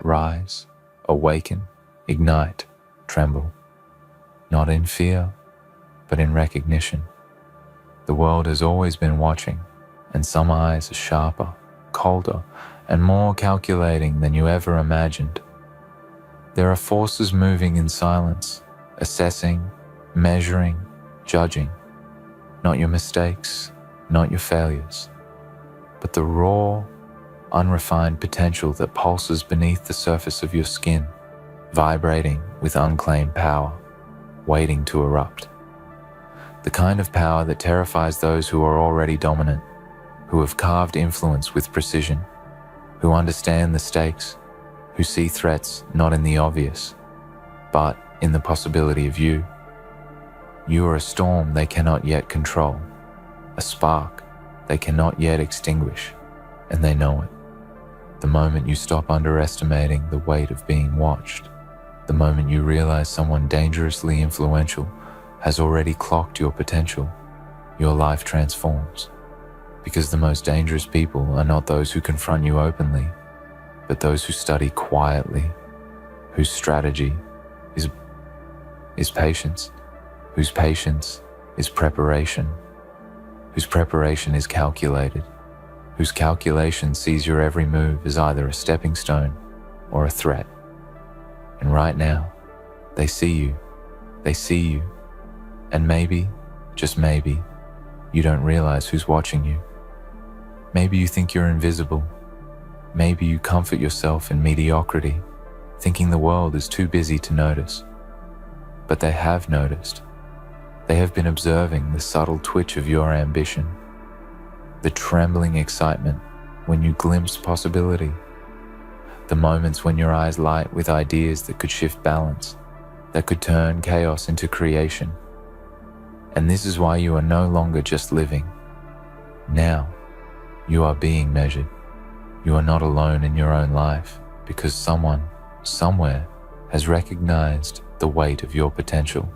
rise, awaken, ignite, tremble, not in fear, but in recognition. The world has always been watching, and some eyes are sharper, colder, and more calculating than you ever imagined. There are forces moving in silence, assessing, measuring, judging, not your mistakes, not your failures, but the raw, unrefined potential that pulses beneath the surface of your skin, vibrating with unclaimed power, waiting to erupt. The kind of power that terrifies those who are already dominant, who have carved influence with precision, who understand the stakes, who see threats not in the obvious, but in the possibility of you. You are a storm they cannot yet control, a spark they cannot yet extinguish, and they know it. The moment you stop underestimating the weight of being watched, the moment you realize someone dangerously influential has already clocked your potential, your life transforms. Because the most dangerous people are not those who confront you openly, but those who study quietly, whose strategy is patience, whose patience is preparation, whose preparation is calculated, whose calculation sees your every move as either a stepping stone or a threat. And right now, they see you, and maybe, just maybe, you don't realize who's watching you. Maybe you think you're invisible. Maybe you comfort yourself in mediocrity, thinking the world is too busy to notice. But they have noticed. They have been observing the subtle twitch of your ambition, the trembling excitement when you glimpse possibility, the moments when your eyes light with ideas that could shift balance, that could turn chaos into creation. And this is why you are no longer just living. Now, you are being measured. You are not alone in your own life because someone, somewhere, has recognized the weight of your potential,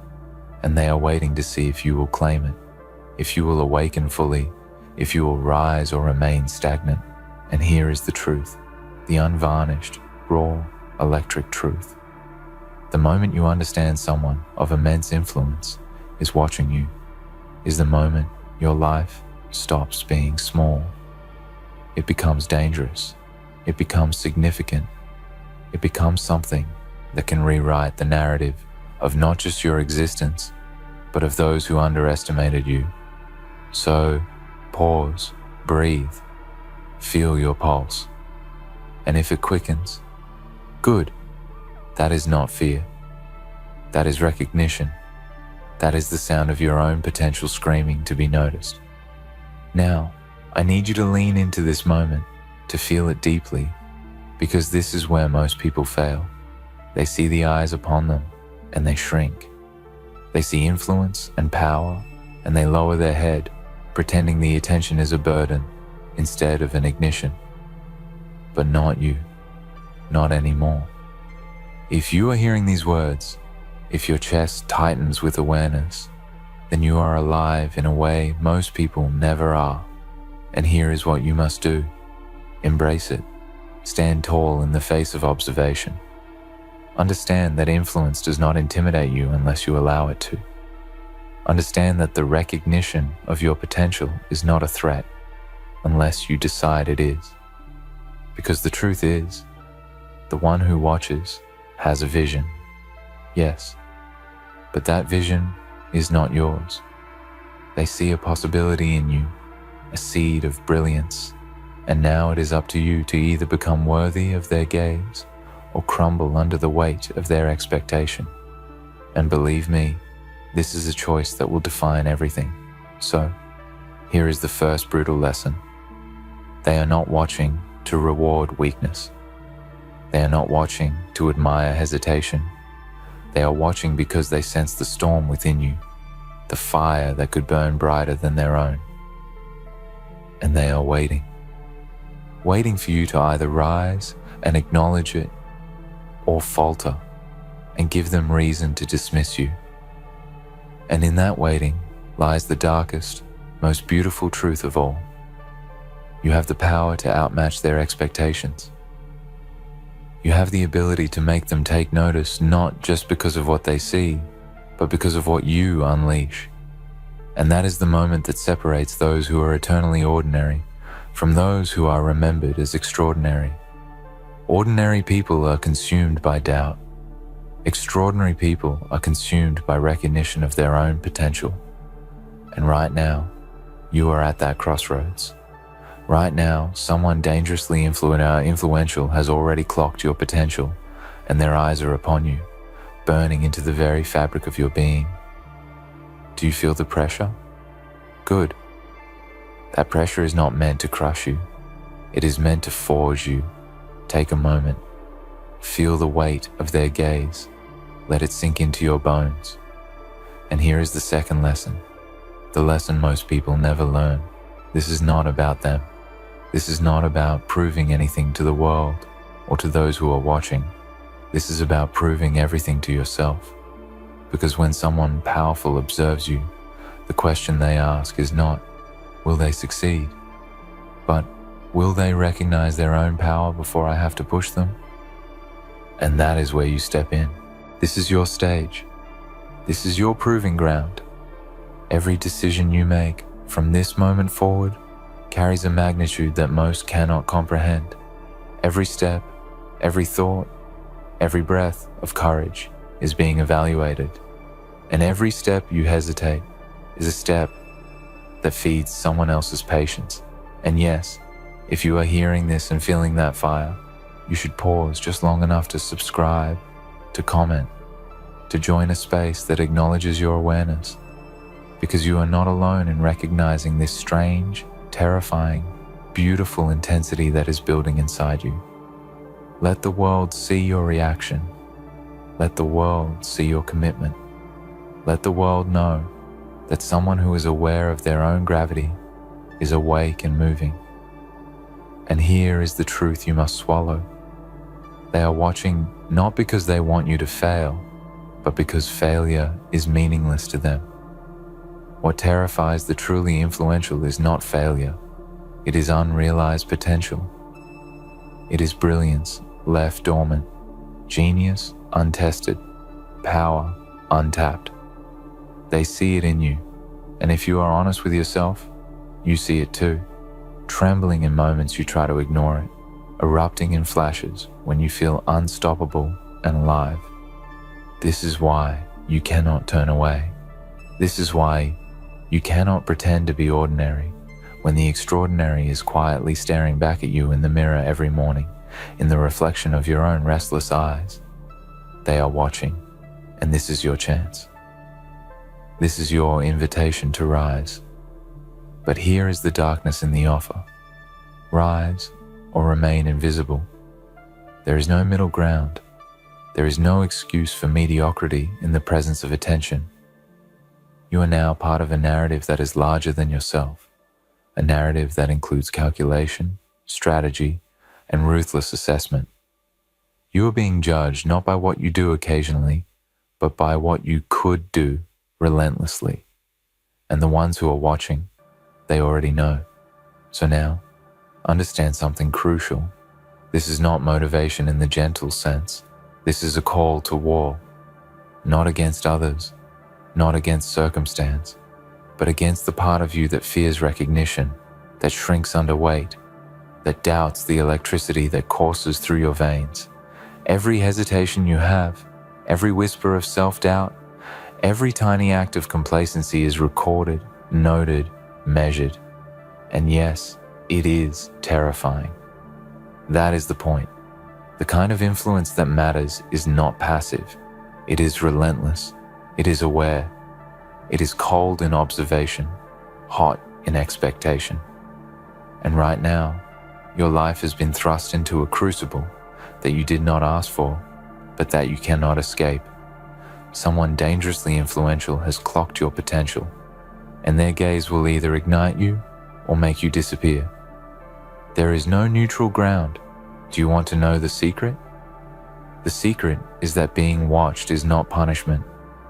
and they are waiting to see if you will claim it, if you will awaken fully, if you will rise or remain stagnant. And here is the truth, the unvarnished, raw, electric truth. The moment you understand someone of immense influence is watching you, is the moment your life stops being small. It becomes dangerous. It becomes significant. It becomes something that can rewrite the narrative of not just your existence, but of those who underestimated you. So, pause, breathe, feel your pulse. And if it quickens, good. That is not fear. That is recognition. That is the sound of your own potential screaming to be noticed. Now, I need you to lean into this moment, to feel it deeply, because this is where most people fail. They see the eyes upon them, and they shrink. They see influence and power, and they lower their head, pretending the attention is a burden instead of an ignition. But not you, not anymore. If you are hearing these words, if your chest tightens with awareness, then you are alive in a way most people never are. And here is what you must do. Embrace it. Stand tall in the face of observation. Understand that influence does not intimidate you unless you allow it to. Understand that the recognition of your potential is not a threat unless you decide it is. Because the truth is, the one who watches has a vision. Yes, but that vision is not yours. They see a possibility in you, a seed of brilliance, and now it is up to you to either become worthy of their gaze or crumble under the weight of their expectation. And believe me, this is a choice that will define everything. So, here is the first brutal lesson. They are not watching to reward weakness. They are not watching to admire hesitation. They are watching because they sense the storm within you, the fire that could burn brighter than their own. And they are waiting for you to either rise and acknowledge it or falter and give them reason to dismiss you. And in that waiting lies the darkest, most beautiful truth of all. You have the power to outmatch their expectations. You have the ability to make them take notice, not just because of what they see, but because of what you unleash. And that is the moment that separates those who are eternally ordinary from those who are remembered as extraordinary. Ordinary people are consumed by doubt. Extraordinary people are consumed by recognition of their own potential. And right now, you are at that crossroads. Right now, someone dangerously influential has already clocked your potential, and their eyes are upon you, burning into the very fabric of your being. Do you feel the pressure? Good. That pressure is not meant to crush you. It is meant to forge you. Take a moment. Feel the weight of their gaze. Let it sink into your bones. And here is the second lesson. The lesson most people never learn. This is not about them. This is not about proving anything to the world or to those who are watching. This is about proving everything to yourself. Because when someone powerful observes you, the question they ask is not, will they succeed? But, will they recognize their own power before I have to push them? And that is where you step in. This is your stage. This is your proving ground. Every decision you make from this moment forward carries a magnitude that most cannot comprehend. Every step, every thought, every breath of courage is being evaluated. And every step you hesitate is a step that feeds someone else's patience. And yes, if you are hearing this and feeling that fire, you should pause just long enough to subscribe, to comment, to join a space that acknowledges your awareness. Because you are not alone in recognizing this strange, terrifying, beautiful intensity that is building inside you. Let the world see your reaction. Let the world see your commitment. Let the world know that someone who is aware of their own gravity is awake and moving. And here is the truth you must swallow. They are watching not because they want you to fail, but because failure is meaningless to them. What terrifies the truly influential is not failure. It is unrealized potential. It is brilliance left dormant, genius untested, power untapped. They see it in you, and if you are honest with yourself, you see it too, trembling in moments you try to ignore it, erupting in flashes when you feel unstoppable and alive. This is why you cannot turn away. This is why you cannot pretend to be ordinary when the extraordinary is quietly staring back at you in the mirror every morning, in the reflection of your own restless eyes. They are watching, and this is your chance. This is your invitation to rise. But here is the darkness in the offer. Rise or remain invisible. There is no middle ground. There is no excuse for mediocrity in the presence of attention. You are now part of a narrative that is larger than yourself, a narrative that includes calculation, strategy, and ruthless assessment. You are being judged not by what you do occasionally, but by what you could do relentlessly. And the ones who are watching, they already know. So now, understand something crucial. This is not motivation in the gentle sense. This is a call to war, not against others, not against circumstance, but against the part of you that fears recognition, that shrinks under weight, that doubts the electricity that courses through your veins. Every hesitation you have, every whisper of self-doubt, every tiny act of complacency is recorded, noted, measured. And yes, it is terrifying. That is the point. The kind of influence that matters is not passive. It is relentless. It is aware. It is cold in observation, hot in expectation. And right now, your life has been thrust into a crucible that you did not ask for, but that you cannot escape. Someone dangerously influential has clocked your potential, and their gaze will either ignite you or make you disappear. There is no neutral ground. Do you want to know the secret? The secret is that being watched is not punishment.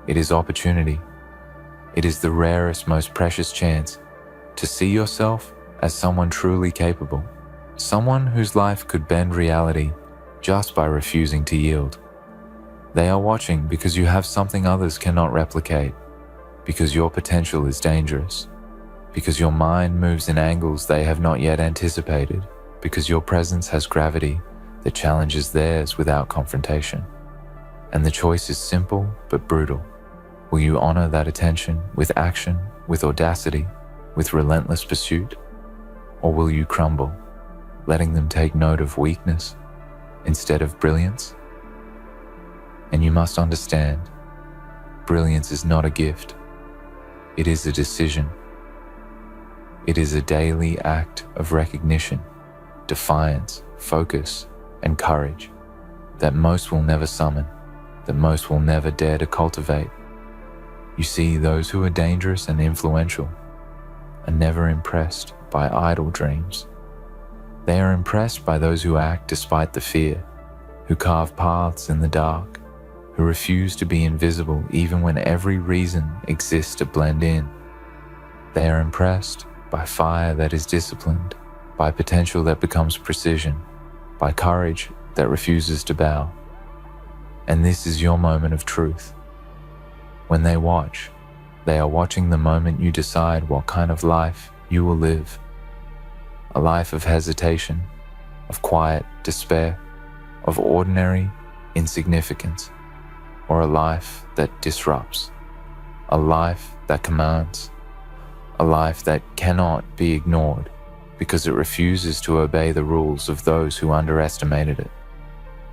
It is opportunity. It is the rarest, most precious chance to see yourself as someone truly capable, someone whose life could bend reality, just by refusing to yield. They are watching because you have something others cannot replicate, because your potential is dangerous, because your mind moves in angles they have not yet anticipated, because your presence has gravity that challenges theirs without confrontation. And the choice is simple but brutal. Will you honor that attention with action, with audacity, with relentless pursuit? Or will you crumble, letting them take note of weakness instead of brilliance? And you must understand, brilliance is not a gift. It is a decision. It is a daily act of recognition, defiance, focus, and courage that most will never summon, that most will never dare to cultivate. You see, those who are dangerous and influential are never impressed by idle dreams. They are impressed by those who act despite the fear, who carve paths in the dark, who refuse to be invisible even when every reason exists to blend in. They are impressed by fire that is disciplined, by potential that becomes precision, by courage that refuses to bow. And this is your moment of truth. When they watch, they are watching the moment you decide what kind of life you will live. A life of hesitation, of quiet despair, of ordinary insignificance, or a life that disrupts, a life that commands, a life that cannot be ignored because it refuses to obey the rules of those who underestimated it.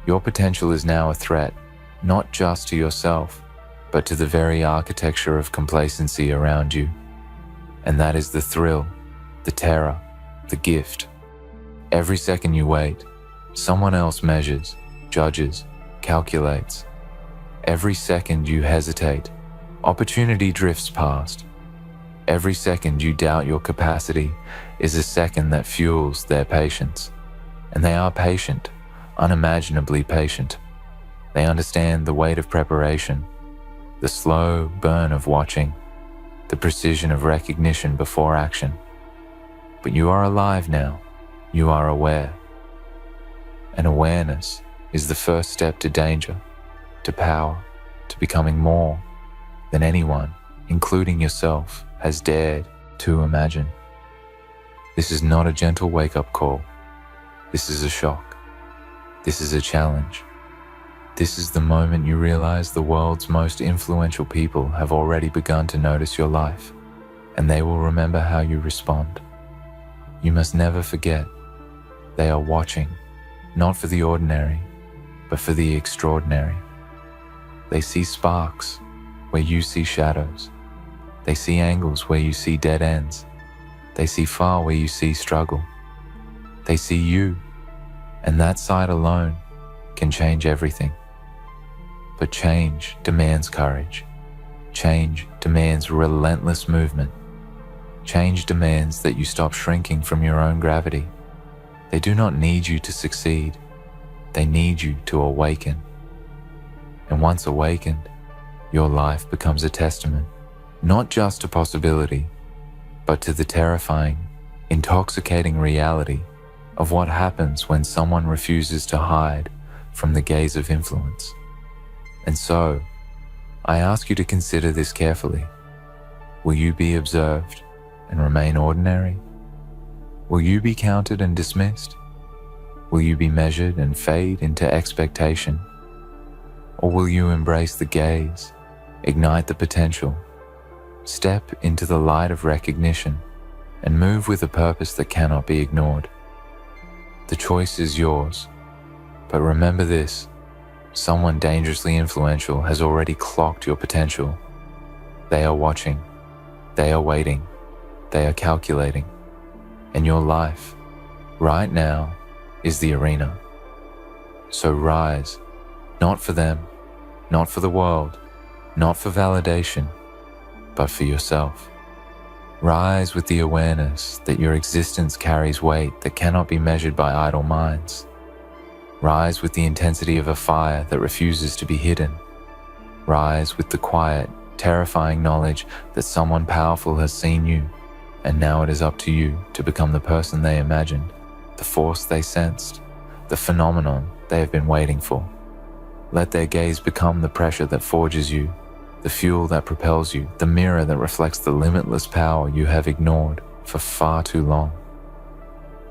Your potential is now a threat, not just to yourself, but to the very architecture of complacency around you. And that is the thrill, the terror, the gift. Every second you wait, someone else measures, judges, calculates. Every second you hesitate, opportunity drifts past. Every second you doubt your capacity is a second that fuels their patience. And they are patient, unimaginably patient. They understand the weight of preparation, the slow burn of watching, the precision of recognition before action. But you are alive now. You are aware. And awareness is the first step to danger, to power, to becoming more than anyone, including yourself, has dared to imagine. This is not a gentle wake-up call. This is a shock. This is a challenge. This is the moment you realize the world's most influential people have already begun to notice your life, and they will remember how you respond. You must never forget, they are watching, not for the ordinary, but for the extraordinary. They see sparks where you see shadows. They see angles where you see dead ends. They see far where you see struggle. They see you, and that sight alone can change everything. But change demands courage. Change demands relentless movement. Change demands that you stop shrinking from your own gravity. They do not need you to succeed. They need you to awaken. And once awakened, your life becomes a testament, not just to possibility, but to the terrifying, intoxicating reality of what happens when someone refuses to hide from the gaze of influence. And so, I ask you to consider this carefully. Will you be observed and remain ordinary? Will you be counted and dismissed? Will you be measured and fade into expectation? Or will you embrace the gaze, ignite the potential, step into the light of recognition, and move with a purpose that cannot be ignored? The choice is yours, but remember this: someone dangerously influential has already clocked your potential. They are watching, they are waiting, they are calculating, and your life, right now, is the arena. So rise, not for them, not for the world, not for validation, but for yourself. Rise with the awareness that your existence carries weight that cannot be measured by idle minds. Rise with the intensity of a fire that refuses to be hidden. Rise with the quiet, terrifying knowledge that someone powerful has seen you, and now it is up to you to become the person they imagined, the force they sensed, the phenomenon they have been waiting for. Let their gaze become the pressure that forges you, the fuel that propels you, the mirror that reflects the limitless power you have ignored for far too long.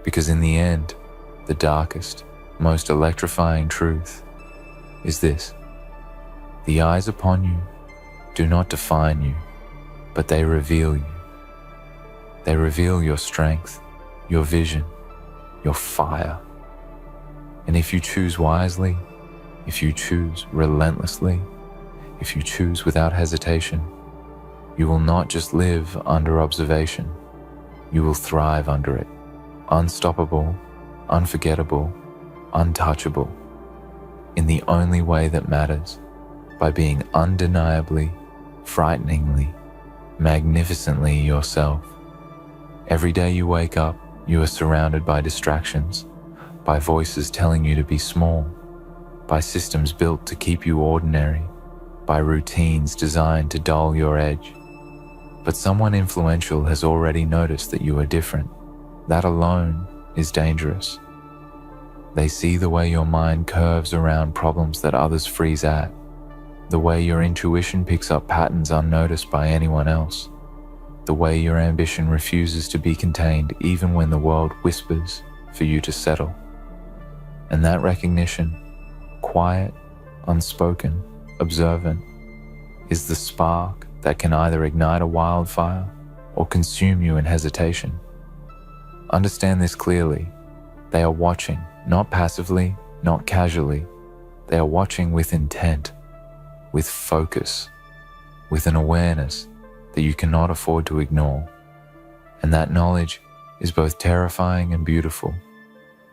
Because in the end, the darkest, most electrifying truth is this: the eyes upon you do not define you, but they reveal you. They reveal your strength, your vision, your fire. And if you choose wisely, if you choose relentlessly, if you choose without hesitation, you will not just live under observation, you will thrive under it, unstoppable, unforgettable, untouchable, in the only way that matters, by being undeniably, frighteningly, magnificently yourself. Every day you wake up, you are surrounded by distractions, by voices telling you to be small, by systems built to keep you ordinary, by routines designed to dull your edge. But someone influential has already noticed that you are different. That alone is dangerous. They see the way your mind curves around problems that others freeze at, the way your intuition picks up patterns unnoticed by anyone else, the way your ambition refuses to be contained even when the world whispers for you to settle. And that recognition, quiet, unspoken, observant, is the spark that can either ignite a wildfire or consume you in hesitation. Understand this clearly. They are watching, not passively, not casually. They are watching with intent, with focus, with an awareness that you cannot afford to ignore. And that knowledge is both terrifying and beautiful.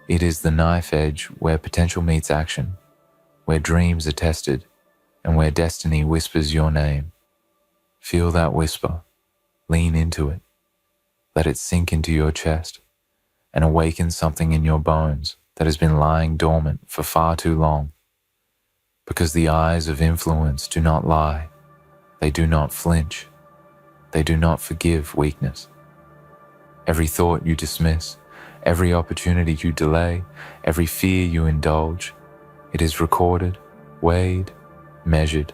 It is the knife edge where potential meets action, where dreams are tested, and where destiny whispers your name. Feel that whisper. Lean into it. Let it sink into your chest and awaken something in your bones that has been lying dormant for far too long. Because the eyes of influence do not lie. They do not flinch. They do not forgive weakness. Every thought you dismiss, every opportunity you delay, every fear you indulge, it is recorded, weighed, measured.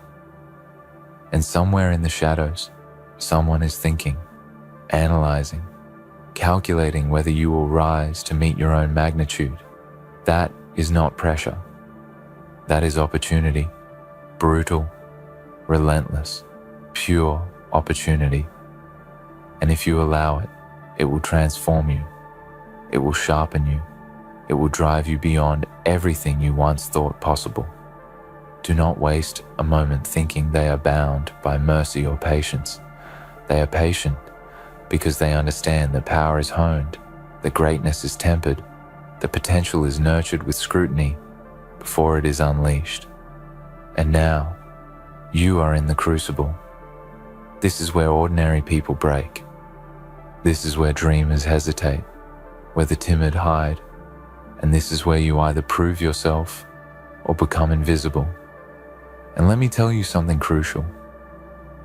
And somewhere in the shadows, someone is thinking, analyzing, calculating whether you will rise to meet your own magnitude. That is not pressure. That is opportunity, brutal, relentless, pure opportunity. And if you allow it, it will transform you. It will sharpen you. It will drive you beyond everything you once thought possible. Do not waste a moment thinking they are bound by mercy or patience. They are patient because they understand that power is honed, that greatness is tempered, that potential is nurtured with scrutiny before it is unleashed. And now, you are in the crucible. This is where ordinary people break. This is where dreamers hesitate, where the timid hide, and this is where you either prove yourself or become invisible. And let me tell you something crucial.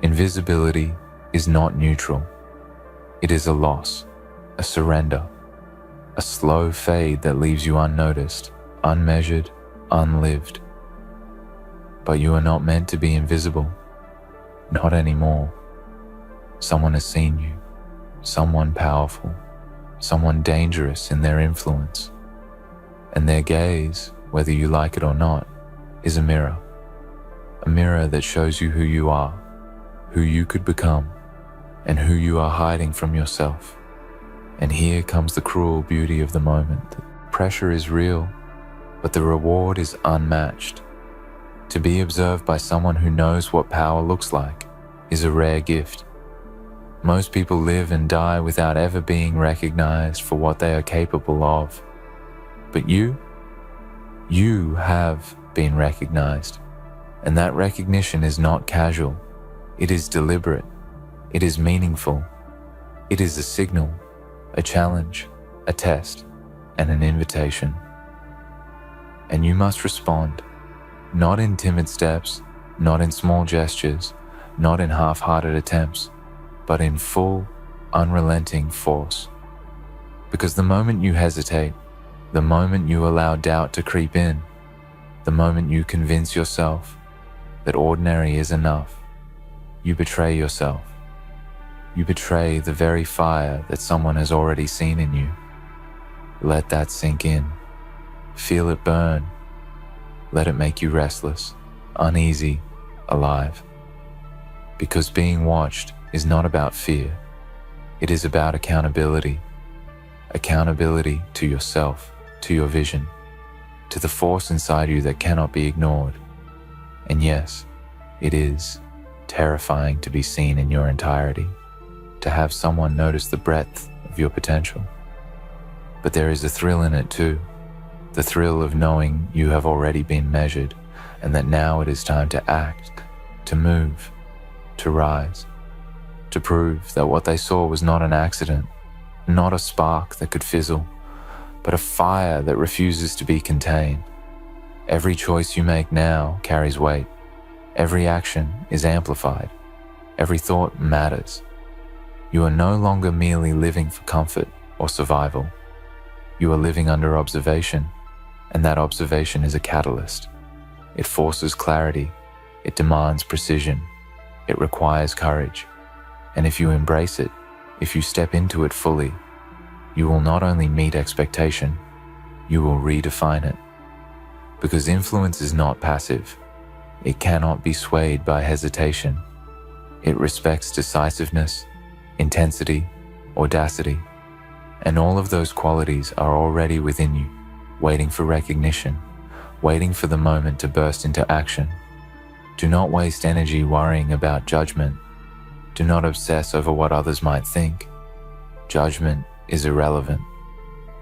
Invisibility is not neutral. It is a loss, a surrender, a slow fade that leaves you unnoticed, unmeasured, unlived. But you are not meant to be invisible. Not anymore. Someone has seen you, someone powerful, someone dangerous in their influence. And their gaze, whether you like it or not, is a mirror that shows you who you are, who you could become, and who you are hiding from yourself. And here comes the cruel beauty of the moment. The pressure is real, but the reward is unmatched. To be observed by someone who knows what power looks like is a rare gift. Most people live and die without ever being recognized for what they are capable of. But you have been recognized. And that recognition is not casual. It is deliberate. It is meaningful. It is a signal, a challenge, a test, and an invitation. And you must respond, not in timid steps, not in small gestures, not in half-hearted attempts, but in full, unrelenting force. Because the moment you hesitate, The moment you allow doubt to creep in, the moment you convince yourself that ordinary is enough, you betray yourself. You betray the very fire that someone has already seen in you. Let that sink in. Feel it burn. Let it make you restless, uneasy, alive. Because being watched is not about fear. It is about accountability. Accountability to yourself, to your vision, to the force inside you that cannot be ignored. And yes, it is terrifying to be seen in your entirety, to have someone notice the breadth of your potential. But there is a thrill in it too, the thrill of knowing you have already been measured and that now it is time to act, to move, to rise, to prove that what they saw was not an accident, not a spark that could fizzle, but a fire that refuses to be contained. Every choice you make now carries weight. Every action is amplified. Every thought matters. You are no longer merely living for comfort or survival. You are living under observation, and that observation is a catalyst. It forces clarity. It demands precision. It requires courage. And if you embrace it, if you step into it fully, you will not only meet expectation, you will redefine it. Because influence is not passive. It cannot be swayed by hesitation. It respects decisiveness, intensity, audacity, and all of those qualities are already within you, waiting for recognition, waiting for the moment to burst into action. Do not waste energy worrying about judgment. Do not obsess over what others might think. Judgment is irrelevant.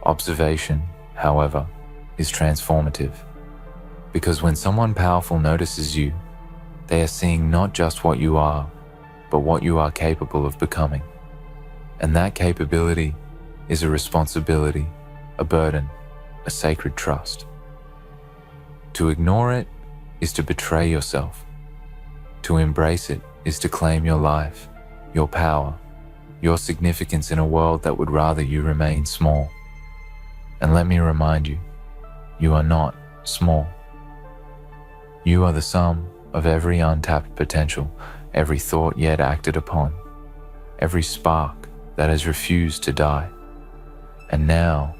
Observation, however, is transformative. Because when someone powerful notices you, they are seeing not just what you are, but what you are capable of becoming. And that capability is a responsibility, a burden, a sacred trust. To ignore it is to betray yourself. To embrace it is to claim your life, your power, your significance in a world that would rather you remain small. And let me remind you, you are not small. You are the sum of every untapped potential, every thought yet acted upon, every spark that has refused to die. And now,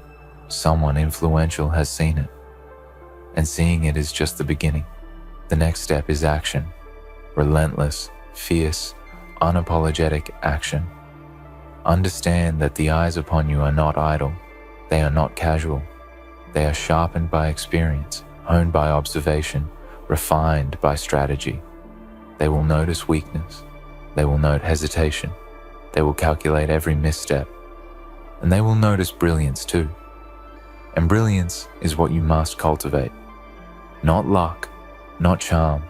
someone influential has seen it. And seeing it is just the beginning. The next step is action. Relentless, fierce, unapologetic action. Understand that the eyes upon you are not idle. They are not casual. They are sharpened by experience, honed by observation, refined by strategy. They will notice weakness. They will note hesitation. They will calculate every misstep. And they will notice brilliance too. And brilliance is what you must cultivate. Not luck, not charm,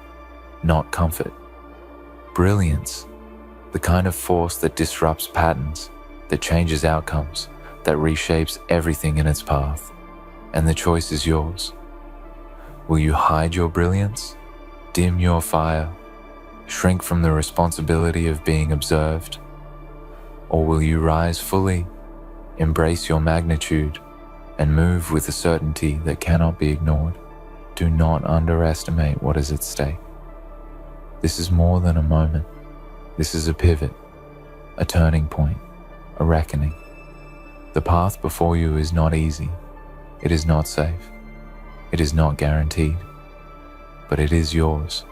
not comfort. Brilliance, the kind of force that disrupts patterns, that changes outcomes, that reshapes everything in its path. And the choice is yours. Will you hide your brilliance, dim your fire, shrink from the responsibility of being observed? Or will you rise fully, embrace your magnitude, and move with a certainty that cannot be ignored? Do not underestimate what is at stake. This is more than a moment. This is a pivot, a turning point, a reckoning. The path before you is not easy. It is not safe. It is not guaranteed. But it is yours,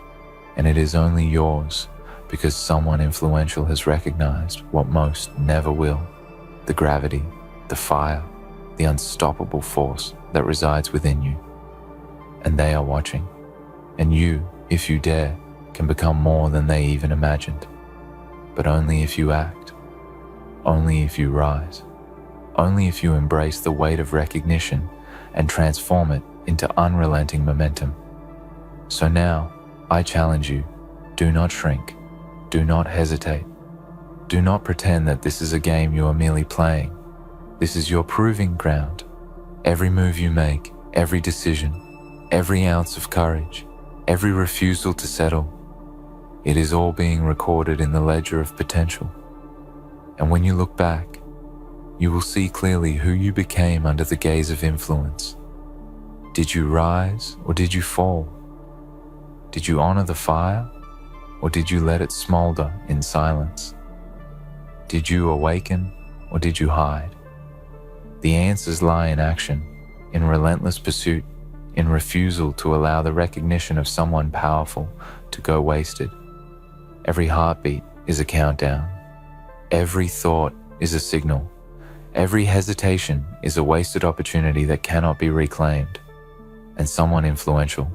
and it is only yours because someone influential has recognized what most never will: the gravity, the fire, the unstoppable force that resides within you. And they are watching. And you, if you dare, can become more than they even imagined. But only if you act. Only if you rise. Only if you embrace the weight of recognition and transform it into unrelenting momentum. So now, I challenge you, do not shrink. Do not hesitate. Do not pretend that this is a game you are merely playing. This is your proving ground. Every move you make, every decision, every ounce of courage, every refusal to settle, it is all being recorded in the ledger of potential. And when you look back, you will see clearly who you became under the gaze of influence. Did you rise or did you fall? Did you honor the fire or did you let it smolder in silence? Did you awaken or did you hide? The answers lie in action, in relentless pursuit, in refusal to allow the recognition of someone powerful to go wasted. Every heartbeat is a countdown. Every thought is a signal. Every hesitation is a wasted opportunity that cannot be reclaimed. And someone influential,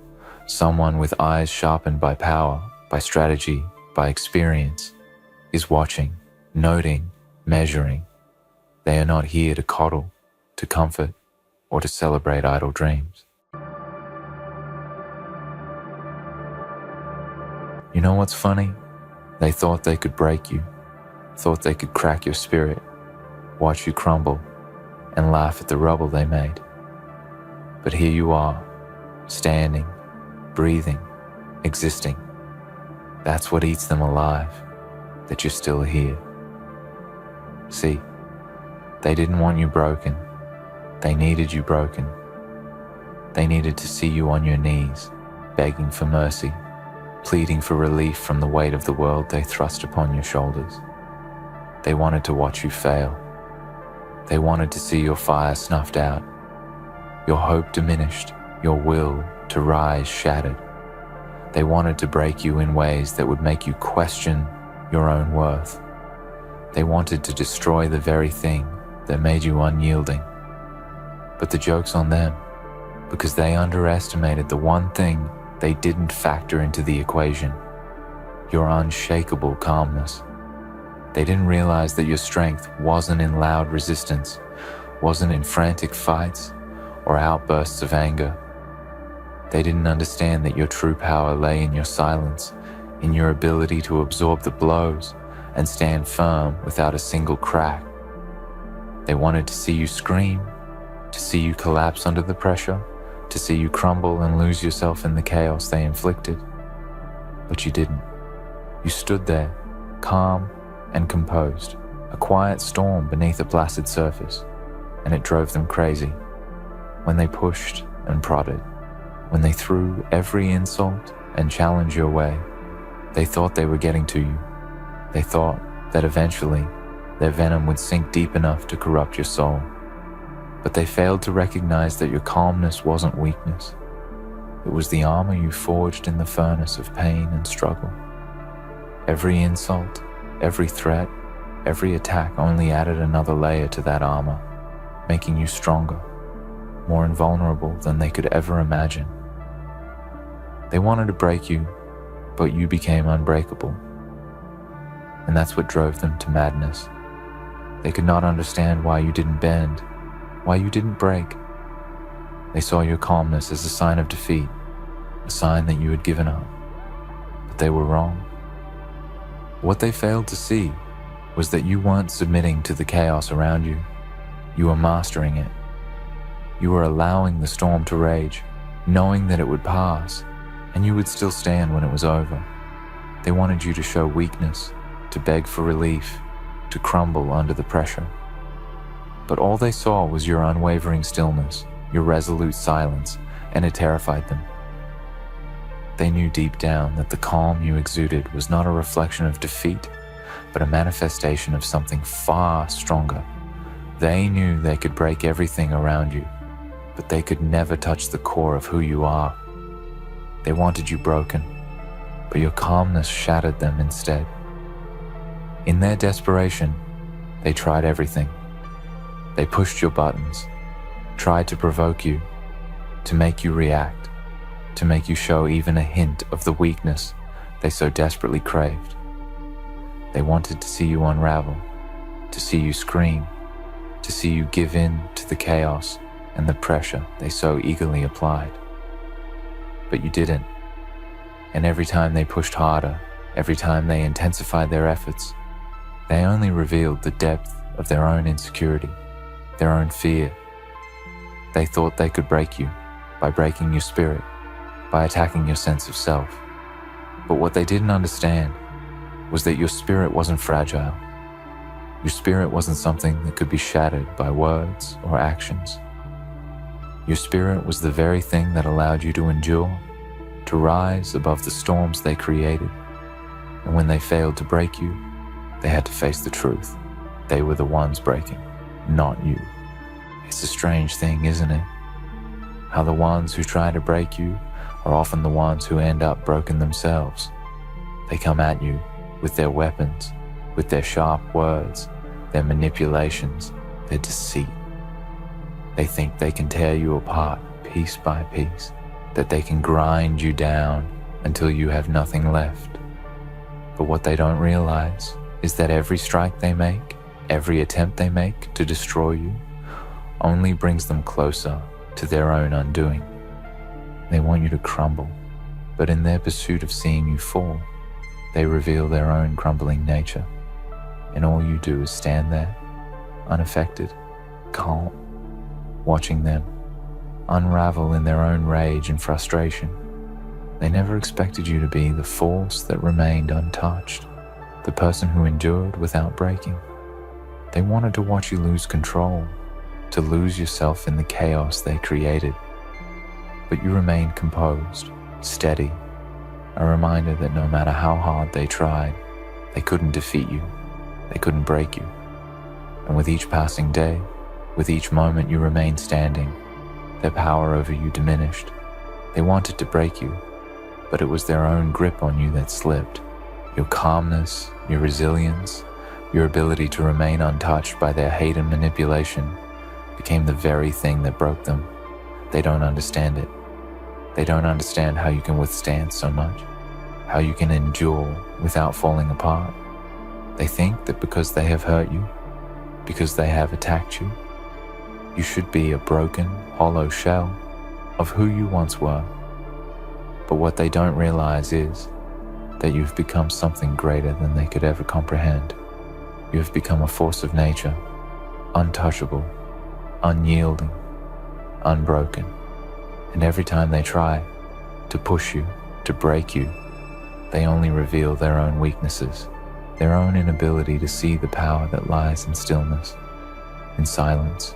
someone with eyes sharpened by power, by strategy, by experience, is watching, noting, measuring. They are not here to coddle, to comfort, or to celebrate idle dreams. You know what's funny? They thought they could break you, thought they could crack your spirit, watch you crumble, and laugh at the rubble they made. But here you are, standing, breathing, existing. That's what eats them alive, that you're still here. See, they didn't want you broken. They needed you broken. They needed to see you on your knees, begging for mercy, pleading for relief from the weight of the world they thrust upon your shoulders. They wanted to watch you fail. They wanted to see your fire snuffed out, your hope diminished, your will to rise shattered. They wanted to break you in ways that would make you question your own worth. They wanted to destroy the very thing that made you unyielding. But the joke's on them, because they underestimated the one thing they didn't factor into the equation: your unshakable calmness. They didn't realize that your strength wasn't in loud resistance, wasn't in frantic fights or outbursts of anger. They didn't understand that your true power lay in your silence, in your ability to absorb the blows and stand firm without a single crack. They wanted to see you scream, to see you collapse under the pressure, to see you crumble and lose yourself in the chaos they inflicted. But you didn't. You stood there, calm and composed, a quiet storm beneath a placid surface, and it drove them crazy. When they pushed and prodded, when they threw every insult and challenge your way, they thought they were getting to you. They thought that eventually their venom would sink deep enough to corrupt your soul. But they failed to recognize that your calmness wasn't weakness. It was the armor you forged in the furnace of pain and struggle. Every insult, every threat, every attack only added another layer to that armor, making you stronger, more invulnerable than they could ever imagine. They wanted to break you, but you became unbreakable. And that's what drove them to madness. They could not understand why you didn't bend, why you didn't break. They saw your calmness as a sign of defeat, a sign that you had given up. But they were wrong. What they failed to see was that you weren't submitting to the chaos around you. You were mastering it. You were allowing the storm to rage, knowing that it would pass, and you would still stand when it was over. They wanted you to show weakness, to beg for relief, to crumble under the pressure. But all they saw was your unwavering stillness, your resolute silence, and it terrified them. They knew deep down that the calm you exuded was not a reflection of defeat, but a manifestation of something far stronger. They knew they could break everything around you, but they could never touch the core of who you are. They wanted you broken, but your calmness shattered them instead. In their desperation, they tried everything. They pushed your buttons, tried to provoke you, to make you react, to make you show even a hint of the weakness they so desperately craved. They wanted to see you unravel, to see you scream, to see you give in to the chaos and the pressure they so eagerly applied. But you didn't. And every time they pushed harder, every time they intensified their efforts, they only revealed the depth of their own insecurity, their own fear. They thought they could break you by breaking your spirit, by attacking your sense of self. But what they didn't understand was that your spirit wasn't fragile. Your spirit wasn't something that could be shattered by words or actions. Your spirit was the very thing that allowed you to endure, to rise above the storms they created. And when they failed to break you, they had to face the truth. They were the ones breaking, not you. It's a strange thing, isn't it? How the ones who try to break you are often the ones who end up broken themselves. They come at you with their weapons, with their sharp words, their manipulations, their deceit. They think they can tear you apart piece by piece, that they can grind you down until you have nothing left. But what they don't realize is that every strike they make, every attempt they make to destroy you, only brings them closer to their own undoing. They want you to crumble, but in their pursuit of seeing you fall, they reveal their own crumbling nature, and all you do is stand there, unaffected, calm, watching them unravel in their own rage and frustration. They never expected you to be the force that remained untouched, the person who endured without breaking. They wanted to watch you lose control, to lose yourself in the chaos they created. But you remained composed, steady, a reminder that no matter how hard they tried, they couldn't defeat you, they couldn't break you. And with each passing day, with each moment you remained standing, their power over you diminished. They wanted to break you, but it was their own grip on you that slipped. Your calmness, your resilience, your ability to remain untouched by their hate and manipulation became the very thing that broke them. They don't understand it. They don't understand how you can withstand so much, how you can endure without falling apart. They think that because they have hurt you, because they have attacked you, you should be a broken, hollow shell of who you once were. But what they don't realize is that you've become something greater than they could ever comprehend. You have become a force of nature, untouchable, unyielding, unbroken. And every time they try to push you, to break you, they only reveal their own weaknesses, their own inability to see the power that lies in stillness, in silence,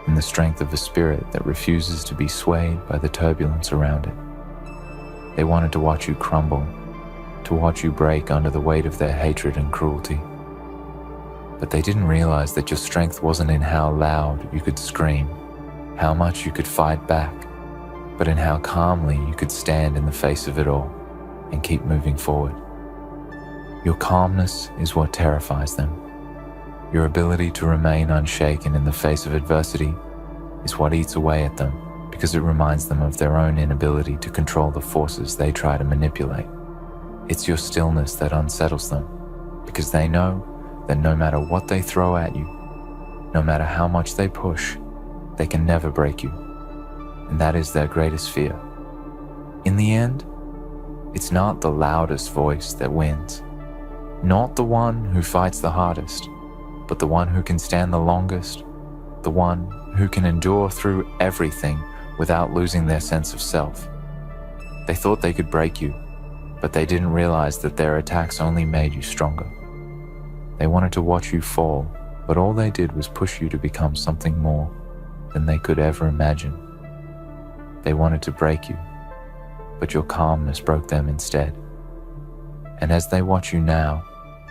in the strength of a spirit that refuses to be swayed by the turbulence around it. They wanted to watch you crumble, to watch you break under the weight of their hatred and cruelty. But they didn't realize that your strength wasn't in how loud you could scream, how much you could fight back, but in how calmly you could stand in the face of it all and keep moving forward. Your calmness is what terrifies them. Your ability to remain unshaken in the face of adversity is what eats away at them, because it reminds them of their own inability to control the forces they try to manipulate. It's your stillness that unsettles them, because they know that no matter what they throw at you, no matter how much they push, they can never break you. And that is their greatest fear. In the end, it's not the loudest voice that wins, not the one who fights the hardest, but the one who can stand the longest, the one who can endure through everything without losing their sense of self. They thought they could break you, but they didn't realize that their attacks only made you stronger. They wanted to watch you fall, but all they did was push you to become something more than they could ever imagine. They wanted to break you, but your calmness broke them instead. And as they watch you now,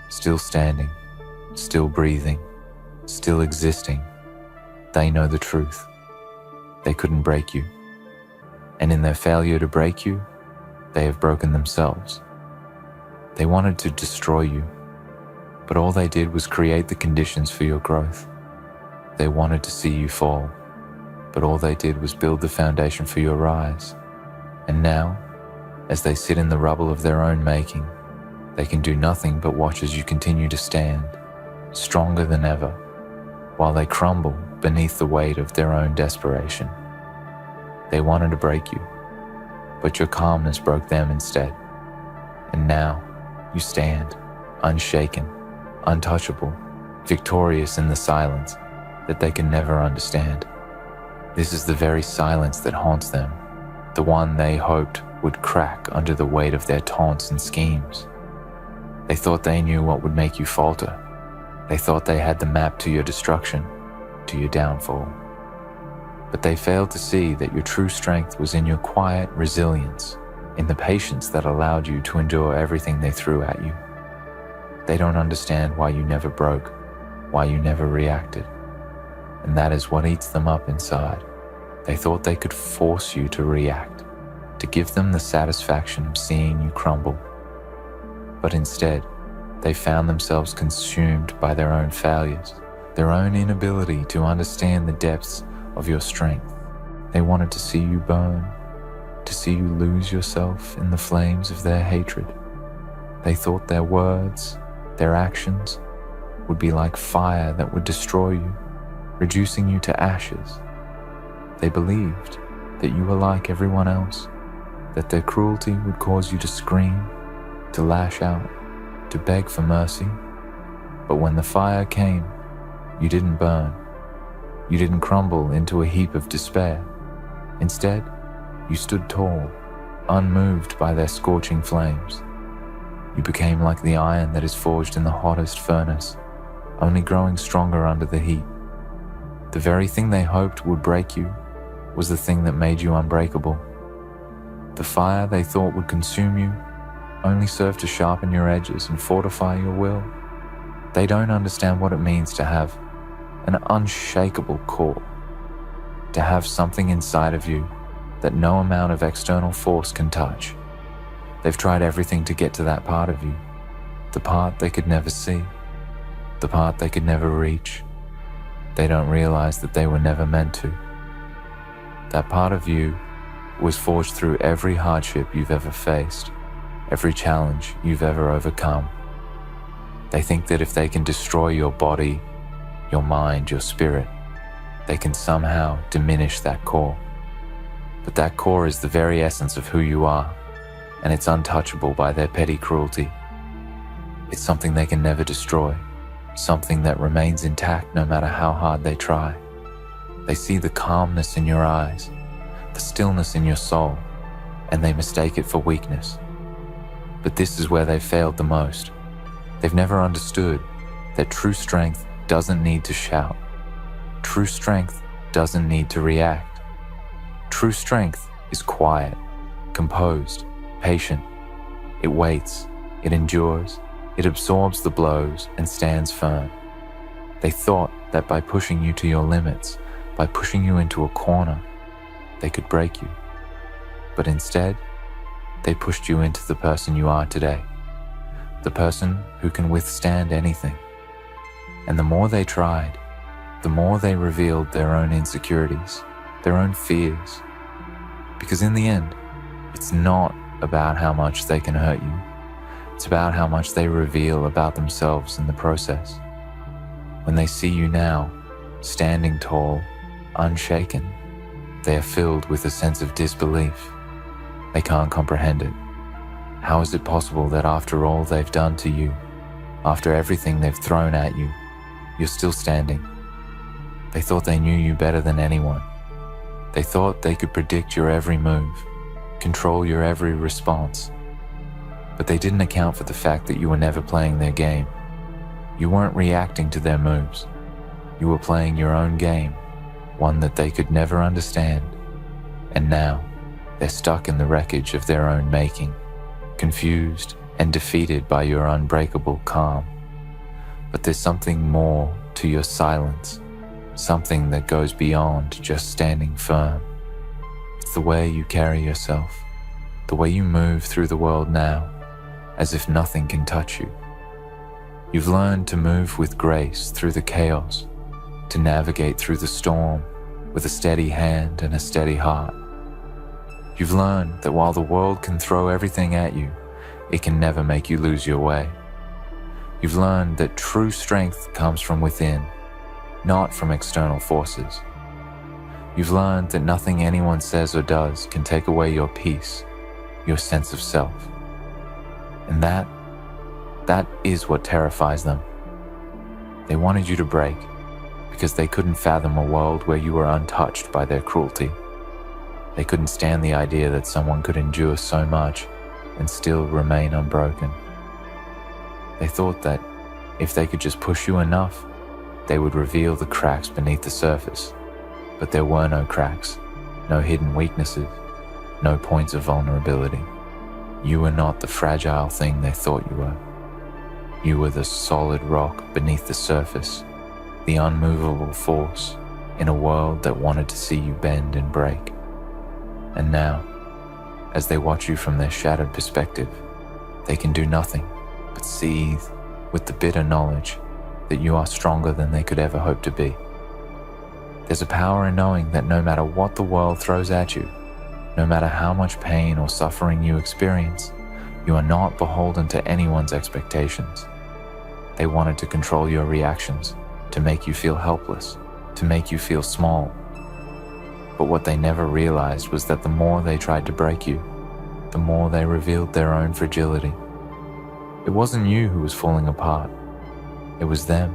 still standing, still breathing, still existing, they know the truth. They couldn't break you. And in their failure to break you, they have broken themselves. They wanted to destroy you, but all they did was create the conditions for your growth. They wanted to see you fall, but all they did was build the foundation for your rise. And now, as they sit in the rubble of their own making, they can do nothing but watch as you continue to stand, stronger than ever, while they crumble beneath the weight of their own desperation. They wanted to break you, but your calmness broke them instead. And now, you stand, unshaken, untouchable, victorious in the silence that they can never understand. This is the very silence that haunts them, the one they hoped would crack under the weight of their taunts and schemes. They thought they knew what would make you falter, They thought they had the map to your destruction, to your downfall. But they failed to see that your true strength was in your quiet resilience, in the patience that allowed you to endure everything they threw at you. They don't understand why you never broke, why you never reacted. And that is what eats them up inside. They thought they could force you to react, to give them the satisfaction of seeing you crumble. But instead, they found themselves consumed by their own failures, their own inability to understand the depths of your strength. They wanted to see you burn, to see you lose yourself in the flames of their hatred. They thought their words, their actions, would be like fire that would destroy you, reducing you to ashes. They believed that you were like everyone else, that their cruelty would cause you to scream, to lash out, to beg for mercy. But when the fire came, you didn't burn. You didn't crumble into a heap of despair. Instead, you stood tall, unmoved by their scorching flames. You became like the iron that is forged in the hottest furnace, only growing stronger under the heat. The very thing they hoped would break you was the thing that made you unbreakable. The fire they thought would consume you only served to sharpen your edges and fortify your will. They don't understand what it means to have an unshakable core, to have something inside of you that no amount of external force can touch. They've tried everything to get to that part of you, the part they could never see, the part they could never reach. They don't realize that they were never meant to. That part of you was forged through every hardship you've ever faced, every challenge you've ever overcome. They think that if they can destroy your body, your mind, your spirit, they can somehow diminish that core. But that core is the very essence of who you are, and it's untouchable by their petty cruelty. It's something they can never destroy, something that remains intact no matter how hard they try. They see the calmness in your eyes, the stillness in your soul, and they mistake it for weakness. But this is where they failed the most. They've never understood that true strength doesn't need to shout. True strength doesn't need to react. True strength is quiet, composed, patient. It waits, it endures, it absorbs the blows and stands firm. They thought that by pushing you to your limits, by pushing you into a corner, they could break you. But instead, they pushed you into the person you are today, the person who can withstand anything. And the more they tried, the more they revealed their own insecurities, their own fears. Because in the end, it's not about how much they can hurt you. It's about how much they reveal about themselves in the process. When they see you now, standing tall, unshaken, they are filled with a sense of disbelief. They can't comprehend it. How is it possible that after all they've done to you, after everything they've thrown at you, you're still standing? They thought they knew you better than anyone. They thought they could predict your every move, control your every response. But they didn't account for the fact that you were never playing their game. You weren't reacting to their moves. You were playing your own game, one that they could never understand. And now, they're stuck in the wreckage of their own making, confused and defeated by your unbreakable calm. But there's something more to your silence, something that goes beyond just standing firm. It's the way you carry yourself, the way you move through the world now, as if nothing can touch you. You've learned to move with grace through the chaos, to navigate through the storm with a steady hand and a steady heart. You've learned that while the world can throw everything at you, it can never make you lose your way. You've learned that true strength comes from within, not from external forces. You've learned that nothing anyone says or does can take away your peace, your sense of self. And that is what terrifies them. They wanted you to break because they couldn't fathom a world where you were untouched by their cruelty. They couldn't stand the idea that someone could endure so much and still remain unbroken. They thought that If they could just push you enough, they would reveal the cracks beneath the surface. But there were no cracks, no hidden weaknesses, no points of vulnerability. You were not the fragile thing they thought you were. You were the solid rock beneath the surface, the unmovable force in a world that wanted to see you bend and break. And now, as they watch you from their shattered perspective, they can do nothing but seethe with the bitter knowledge that you are stronger than they could ever hope to be. There's a power in knowing that no matter what the world throws at you, no matter how much pain or suffering you experience, you are not beholden to anyone's expectations. They wanted to control your reactions, to make you feel helpless, to make you feel small. But what they never realized was that the more they tried to break you, the more they revealed their own fragility. It wasn't you who was falling apart. It was them.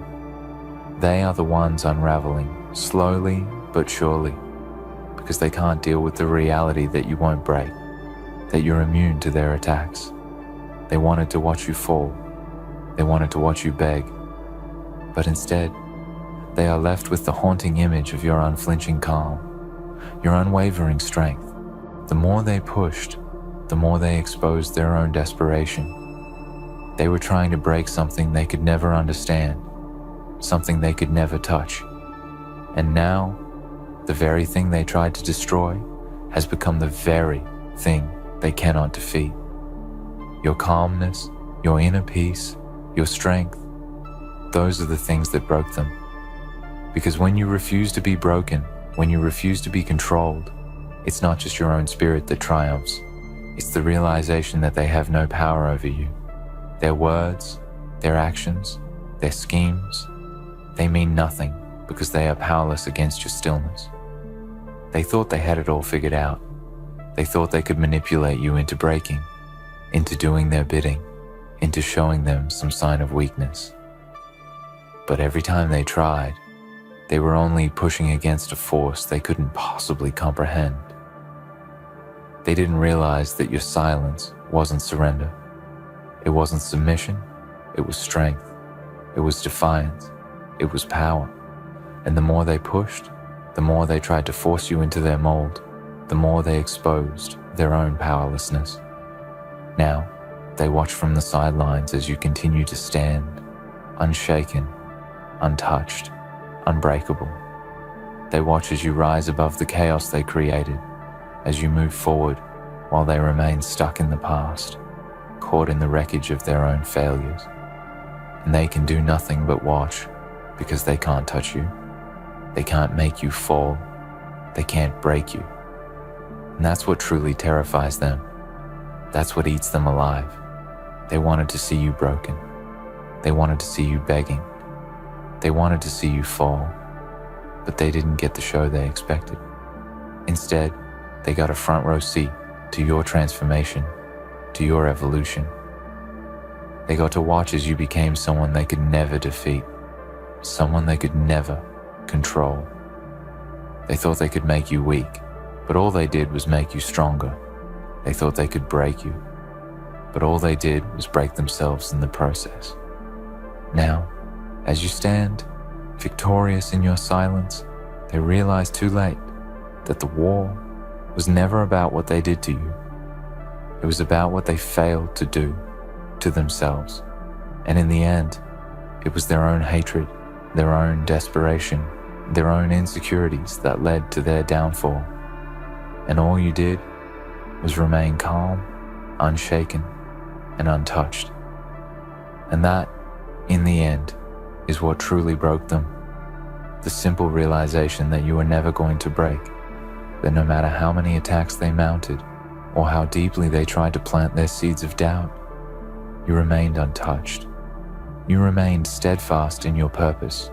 They are the ones unraveling, slowly but surely, because they can't deal with the reality that you won't break, that you're immune to their attacks. They wanted to watch you fall. They wanted to watch you beg. But instead, they are left with the haunting image of your unflinching calm, your unwavering strength. The more they pushed, the more they exposed their own desperation. They were trying to break something they could never understand, something they could never touch. And now, the very thing they tried to destroy has become the very thing they cannot defeat. Your calmness, your inner peace, your strength, those are the things that broke them. Because when you refuse to be broken, when you refuse to be controlled, it's not just your own spirit that triumphs. It's the realization that they have no power over you. Their words, their actions, their schemes, they mean nothing because they are powerless against your stillness. They thought they had it all figured out. They thought they could manipulate you into breaking, into doing their bidding, into showing them some sign of weakness. But every time they tried, they were only pushing against a force they couldn't possibly comprehend. They didn't realize that your silence wasn't surrender. It wasn't submission, it was strength. It was defiance, it was power. And the more they pushed, the more they tried to force you into their mold, the more they exposed their own powerlessness. Now, they watch from the sidelines as you continue to stand, unshaken, untouched, unbreakable. They watch as you rise above the chaos they created, as you move forward while they remain stuck in the past, caught in the wreckage of their own failures. And they can do nothing but watch because they can't touch you. They can't make you fall. They can't break you. And that's what truly terrifies them. That's what eats them alive. They wanted to see you broken. They wanted to see you begging. They wanted to see you fall. But they didn't get the show they expected. Instead, they got a front row seat to your transformation, to your evolution. They got to watch as you became someone they could never defeat, someone they could never control. They thought they could make you weak, but all they did was make you stronger. They thought they could break you, but all they did was break themselves in the process. Now, as you stand, victorious in your silence, they realize too late that the war was never about what they did to you. It was about what they failed to do to themselves. And in the end, it was their own hatred, their own desperation, their own insecurities that led to their downfall. And all you did was remain calm, unshaken, and untouched. And that, in the end, is what truly broke them. The simple realization that you were never going to break, that no matter how many attacks they mounted, or how deeply they tried to plant their seeds of doubt, you remained untouched. You remained steadfast in your purpose,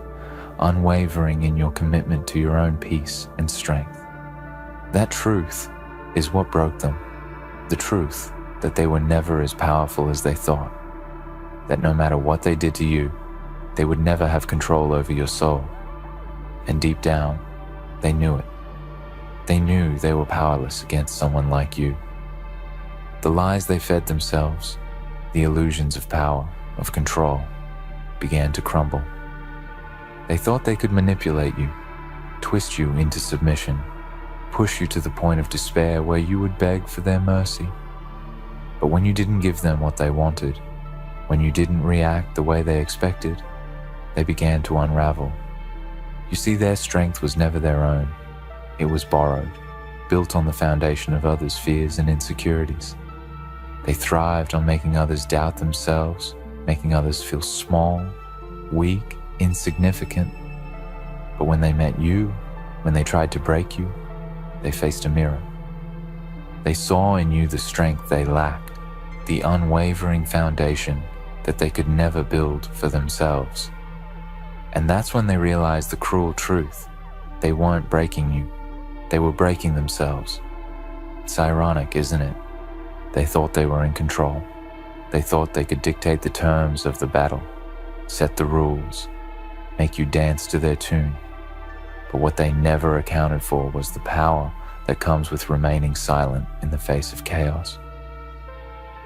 unwavering in your commitment to your own peace and strength. That truth is what broke them. The truth that they were never as powerful as they thought. That no matter what they did to you, they would never have control over your soul. And deep down, they knew it. They knew they were powerless against someone like you. The lies they fed themselves, the illusions of power, of control, began to crumble. They thought they could manipulate you, twist you into submission, push you to the point of despair where you would beg for their mercy. But when you didn't give them what they wanted, when you didn't react the way they expected, they began to unravel. You see, their strength was never their own. It was borrowed, built on the foundation of others' fears and insecurities. They thrived on making others doubt themselves, making others feel small, weak, insignificant. But when they met you, when they tried to break you, they faced a mirror. They saw in you the strength they lacked, the unwavering foundation that they could never build for themselves. And that's when they realized the cruel truth. They weren't breaking you, they were breaking themselves. It's ironic, isn't it? They thought they were in control. They thought they could dictate the terms of the battle, set the rules, make you dance to their tune. But what they never accounted for was the power that comes with remaining silent in the face of chaos.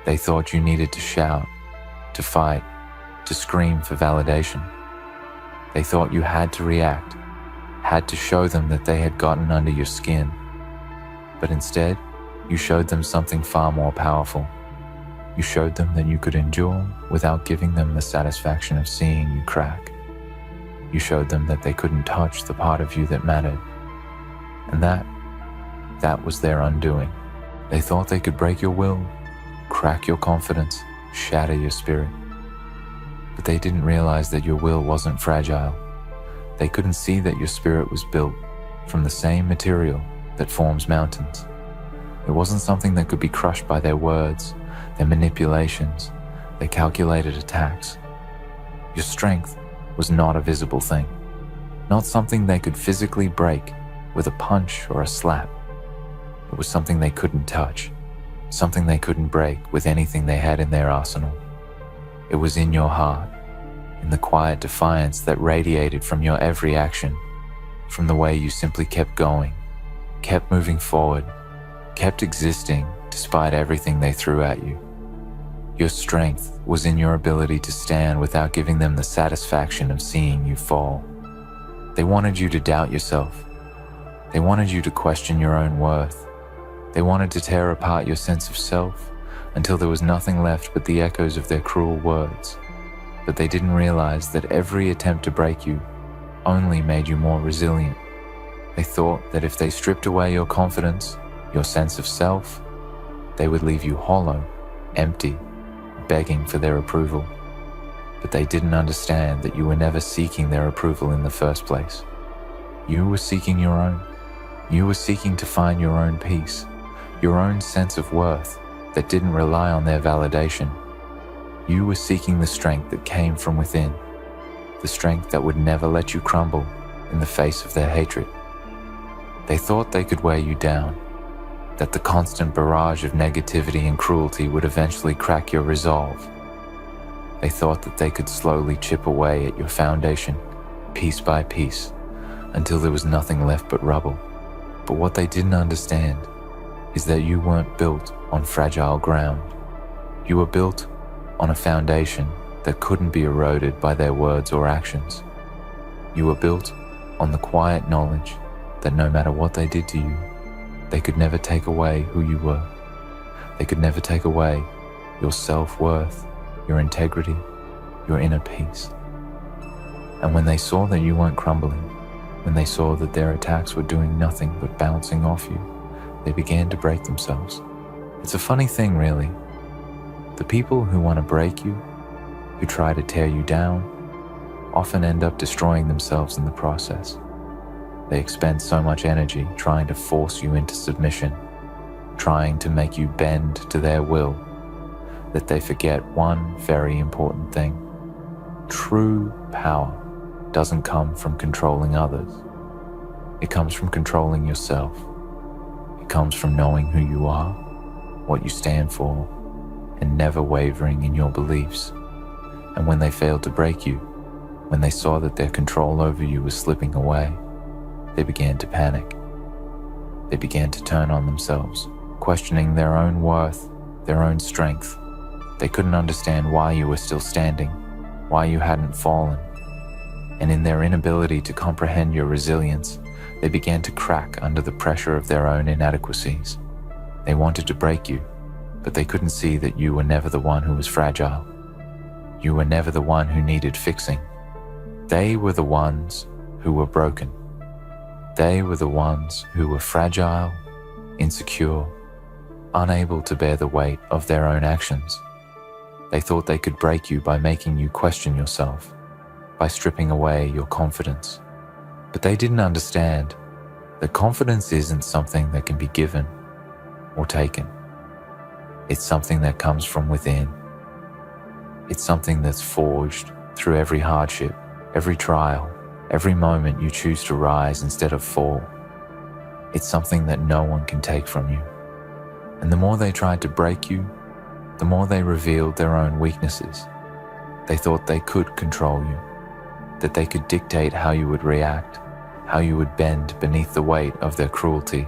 They thought you needed to shout, to fight, to scream for validation. They thought you had to react, had to show them that they had gotten under your skin. But instead, you showed them something far more powerful. You showed them that you could endure without giving them the satisfaction of seeing you crack. You showed them that they couldn't touch the part of you that mattered. And that was their undoing. They thought they could break your will, crack your confidence, shatter your spirit. But they didn't realize that your will wasn't fragile. They couldn't see that your spirit was built from the same material that forms mountains. It wasn't something that could be crushed by their words, their manipulations, their calculated attacks. Your strength was not a visible thing, not something they could physically break with a punch or a slap. It was something they couldn't touch, something they couldn't break with anything they had in their arsenal. It was in your heart, in the quiet defiance that radiated from your every action, from the way you simply kept going, kept moving forward, kept existing despite everything they threw at you. Your strength was in your ability to stand without giving them the satisfaction of seeing you fall. They wanted you to doubt yourself. They wanted you to question your own worth. They wanted to tear apart your sense of self until there was nothing left but the echoes of their cruel words. But they didn't realize that every attempt to break you only made you more resilient. They thought that if they stripped away your confidence, your sense of self, they would leave you hollow, empty, begging for their approval. But they didn't understand that you were never seeking their approval in the first place. You were seeking your own. You were seeking to find your own peace, your own sense of worth that didn't rely on their validation. You were seeking the strength that came from within, the strength that would never let you crumble in the face of their hatred. They thought they could wear you down, that the constant barrage of negativity and cruelty would eventually crack your resolve. They thought that they could slowly chip away at your foundation, piece by piece, until there was nothing left but rubble. But what they didn't understand is that you weren't built on fragile ground. You were built on a foundation that couldn't be eroded by their words or actions. You were built on the quiet knowledge that no matter what they did to you, they could never take away who you were. They could never take away your self-worth, your integrity, your inner peace. And when they saw that you weren't crumbling, when they saw that their attacks were doing nothing but bouncing off you, they began to break themselves. It's a funny thing, really. The people who want to break you, who try to tear you down, often end up destroying themselves in the process. They expend so much energy trying to force you into submission, trying to make you bend to their will, that they forget one very important thing. True power doesn't come from controlling others. It comes from controlling yourself. It comes from knowing who you are, what you stand for, and never wavering in your beliefs. And when they failed to break you, when they saw that their control over you was slipping away, they began to panic. They began to turn on themselves, questioning their own worth, their own strength. They couldn't understand why you were still standing, why you hadn't fallen. And in their inability to comprehend your resilience, they began to crack under the pressure of their own inadequacies. They wanted to break you, but they couldn't see that you were never the one who was fragile. You were never the one who needed fixing. They were the ones who were broken. They were the ones who were fragile, insecure, unable to bear the weight of their own actions. They thought they could break you by making you question yourself, by stripping away your confidence. But they didn't understand that confidence isn't something that can be given or taken. It's something that comes from within. It's something that's forged through every hardship, every trial, every moment you choose to rise instead of fall. It's something that no one can take from you. And the more they tried to break you, the more they revealed their own weaknesses. They thought they could control you, that they could dictate how you would react, how you would bend beneath the weight of their cruelty.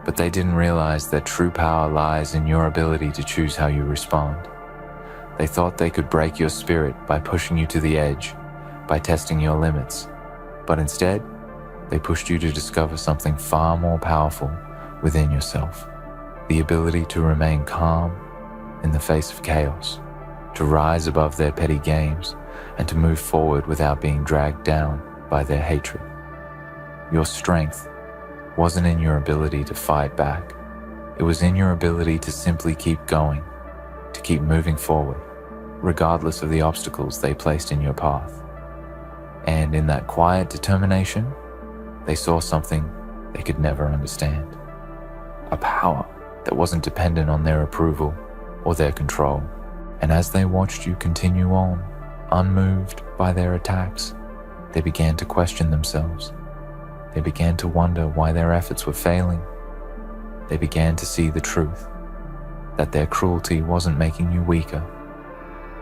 But they didn't realize that true power lies in your ability to choose how you respond. They thought they could break your spirit by pushing you to the edge, by testing your limits. But instead, they pushed you to discover something far more powerful within yourself. The ability to remain calm in the face of chaos, to rise above their petty games, and to move forward without being dragged down by their hatred. Your strength wasn't in your ability to fight back. It was in your ability to simply keep going, to keep moving forward, regardless of the obstacles they placed in your path. And in that quiet determination, they saw something they could never understand. A power that wasn't dependent on their approval or their control. And as they watched you continue on, unmoved by their attacks, they began to question themselves. They began to wonder why their efforts were failing. They began to see the truth, that their cruelty wasn't making you weaker.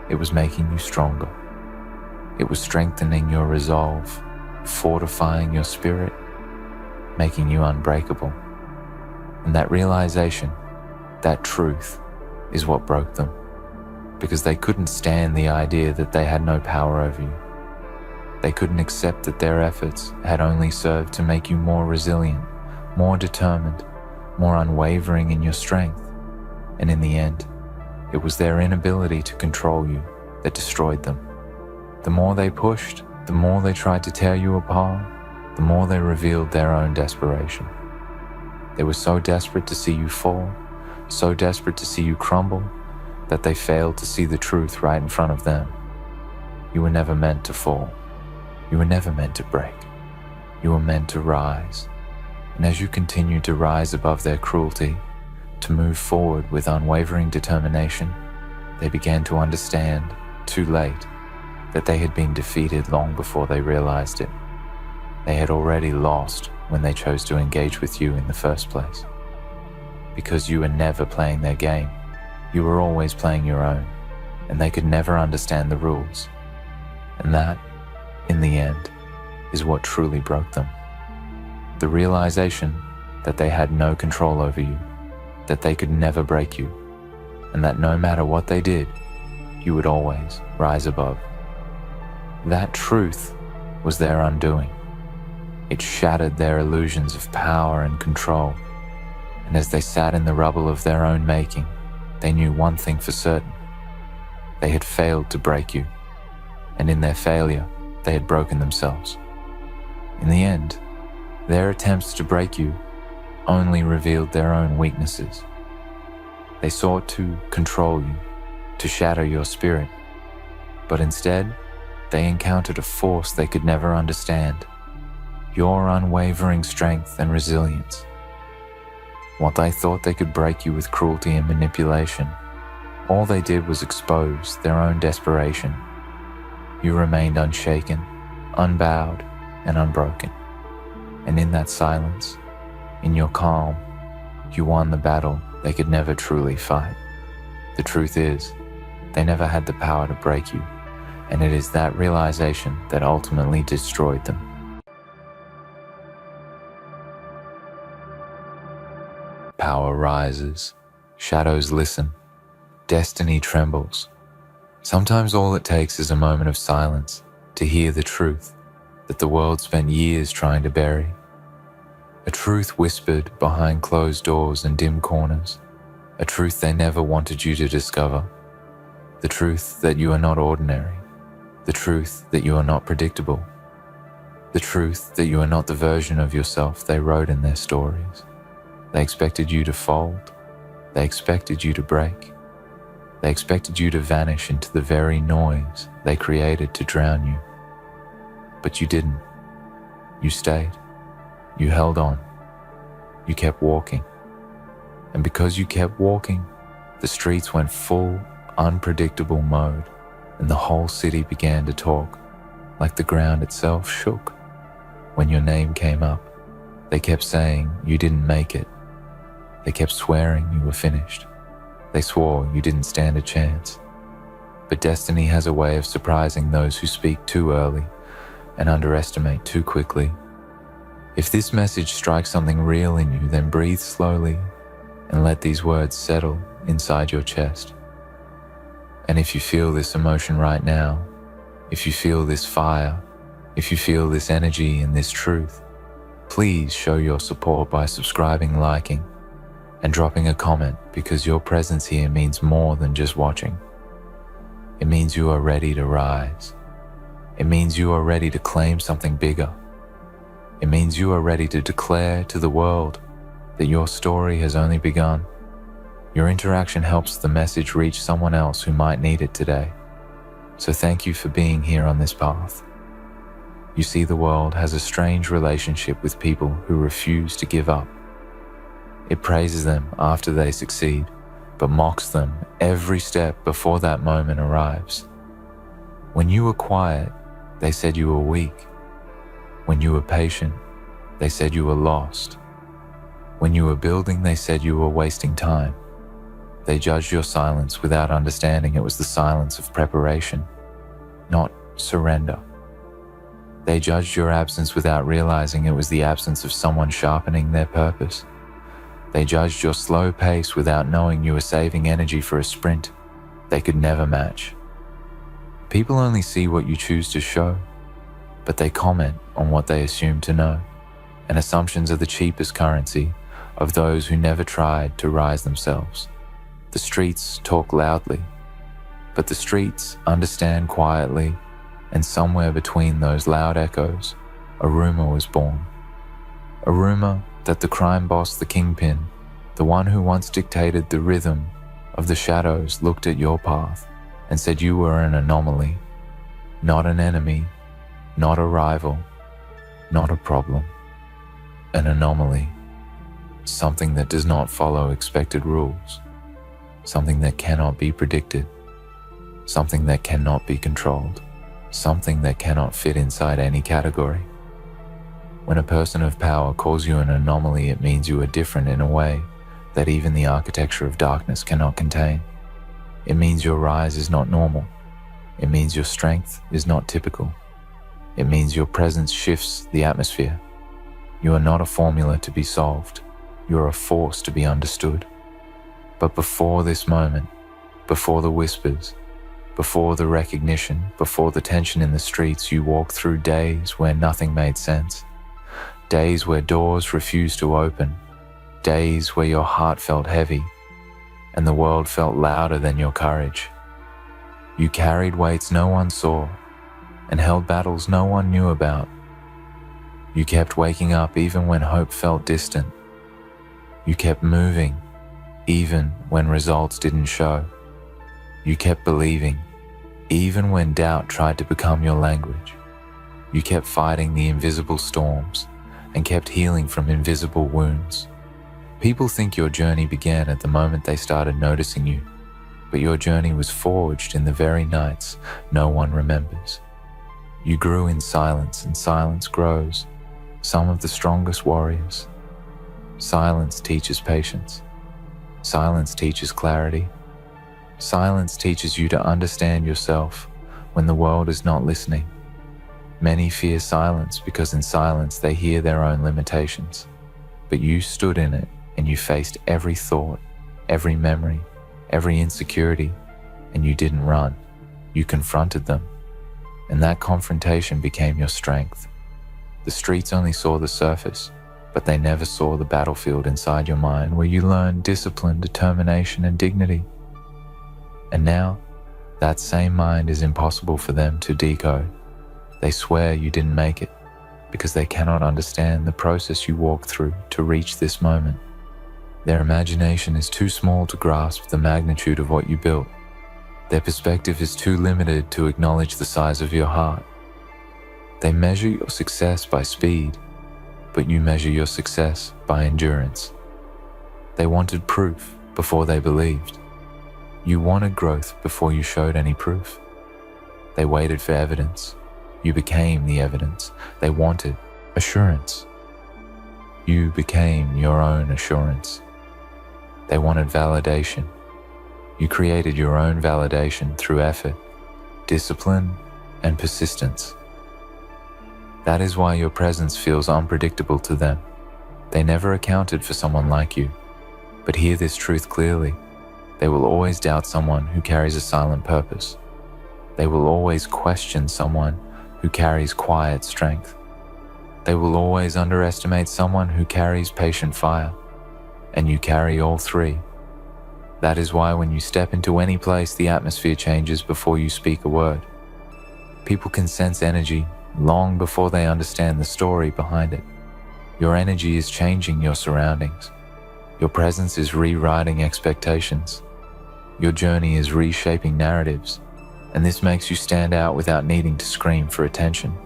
It was making you stronger. It was strengthening your resolve, fortifying your spirit, making you unbreakable. And that realization, that truth, is what broke them, because they couldn't stand the idea that they had no power over you. They couldn't accept that their efforts had only served to make you more resilient, more determined, more unwavering in your strength. And in the end, it was their inability to control you that destroyed them. The more they pushed, the more they tried to tear you apart, the more they revealed their own desperation. They were so desperate to see you fall, so desperate to see you crumble, that they failed to see the truth right in front of them. You were never meant to fall. You were never meant to break. You were meant to rise. And as you continued to rise above their cruelty, to move forward with unwavering determination, they began to understand, too late, that they had been defeated long before they realized it. They had already lost when they chose to engage with you in the first place. Because you were never playing their game. You were always playing your own, and they could never understand the rules. And that, in the end, is what truly broke them. The realization that they had no control over you, that they could never break you, and that no matter what they did, you would always rise above. That truth was their undoing. It shattered their illusions of power and control, and as they sat in the rubble of their own making, they knew one thing for certain. They had failed to break you, and in their failure, they had broken themselves. In the end, their attempts to break you only revealed their own weaknesses. They sought to control you, to shatter your spirit, but instead, they encountered a force they could never understand, your unwavering strength and resilience. What they thought they could break you with cruelty and manipulation, all they did was expose their own desperation. You remained unshaken, unbowed, and unbroken. And in that silence, in your calm, you won the battle they could never truly fight. The truth is, they never had the power to break you, and it is that realization that ultimately destroyed them. Power rises, shadows listen, destiny trembles, Sometimes all it takes is a moment of silence to hear the truth that the world spent years trying to bury. A truth whispered behind closed doors and dim corners. A truth they never wanted you to discover. The truth that you are not ordinary. The truth that you are not predictable. The truth that you are not the version of yourself they wrote in their stories. They expected you to fold. They expected you to break. They expected you to vanish into the very noise they created to drown you. But you didn't. You stayed. You held on. You kept walking. And because you kept walking, the streets went full, unpredictable mode, and the whole city began to talk, like the ground itself shook. When your name came up, they kept saying you didn't make it. They kept swearing you were finished. They swore you didn't stand a chance. But destiny has a way of surprising those who speak too early and underestimate too quickly. If this message strikes something real in you, then breathe slowly and let these words settle inside your chest. And if you feel this emotion right now, if you feel this fire, if you feel this energy and this truth, please show your support by subscribing, liking, and dropping a comment, because your presence here means more than just watching. It means you are ready to rise. It means you are ready to claim something bigger. It means you are ready to declare to the world that your story has only begun. Your interaction helps the message reach someone else who might need it today. So thank you for being here on this path. You see, the world has a strange relationship with people who refuse to give up. It praises them after they succeed, but mocks them every step before that moment arrives. When you were quiet, they said you were weak. When you were patient, they said you were lost. When you were building, they said you were wasting time. They judged your silence without understanding it was the silence of preparation, not surrender. They judged your absence without realizing it was the absence of someone sharpening their purpose. They judged your slow pace without knowing you were saving energy for a sprint they could never match. People only see what you choose to show, but they comment on what they assume to know, and assumptions are the cheapest currency of those who never tried to rise themselves. The streets talk loudly, but the streets understand quietly, and somewhere between those loud echoes, a rumor was born. A rumor that the crime boss, the kingpin, the one who once dictated the rhythm of the shadows, looked at your path and said you were an anomaly, not an enemy, not a rival, not a problem. An anomaly, something that does not follow expected rules, something that cannot be predicted, something that cannot be controlled, something that cannot fit inside any category. When a person of power calls you an anomaly, it means you are different in a way that even the architecture of darkness cannot contain. It means your rise is not normal. It means your strength is not typical. It means your presence shifts the atmosphere. You are not a formula to be solved. You are a force to be understood. But before this moment, before the whispers, before the recognition, before the tension in the streets, you walked through days where nothing made sense. Days where doors refused to open. Days where your heart felt heavy and the world felt louder than your courage. You carried weights no one saw and held battles no one knew about. You kept waking up even when hope felt distant. You kept moving even when results didn't show. You kept believing even when doubt tried to become your language. You kept fighting the invisible storms and kept healing from invisible wounds. People think your journey began at the moment they started noticing you, but your journey was forged in the very nights no one remembers. You grew in silence, and silence grows some of the strongest warriors. Silence teaches patience. Silence teaches clarity. Silence teaches you to understand yourself when the world is not listening. Many fear silence because in silence they hear their own limitations. But you stood in it and you faced every thought, every memory, every insecurity, and you didn't run. You confronted them, and that confrontation became your strength. The streets only saw the surface, but they never saw the battlefield inside your mind where you learned discipline, determination, and dignity. And now, that same mind is impossible for them to decode. They swear you didn't make it because they cannot understand the process you walked through to reach this moment. Their imagination is too small to grasp the magnitude of what you built. Their perspective is too limited to acknowledge the size of your heart. They measure your success by speed, but you measure your success by endurance. They wanted proof before they believed. You wanted growth before you showed any proof. They waited for evidence. You became the evidence. They wanted assurance. You became your own assurance. They wanted validation. You created your own validation through effort, discipline, and persistence. That is why your presence feels unpredictable to them. They never accounted for someone like you. But hear this truth clearly. They will always doubt someone who carries a silent purpose. They will always question someone who carries quiet strength. They will always underestimate someone who carries patient fire. And you carry all three. That is why when you step into any place, the atmosphere changes before you speak a word. People can sense energy long before they understand the story behind it. Your energy is changing your surroundings. Your presence is rewriting expectations. Your journey is reshaping narratives, and this makes you stand out without needing to scream for attention.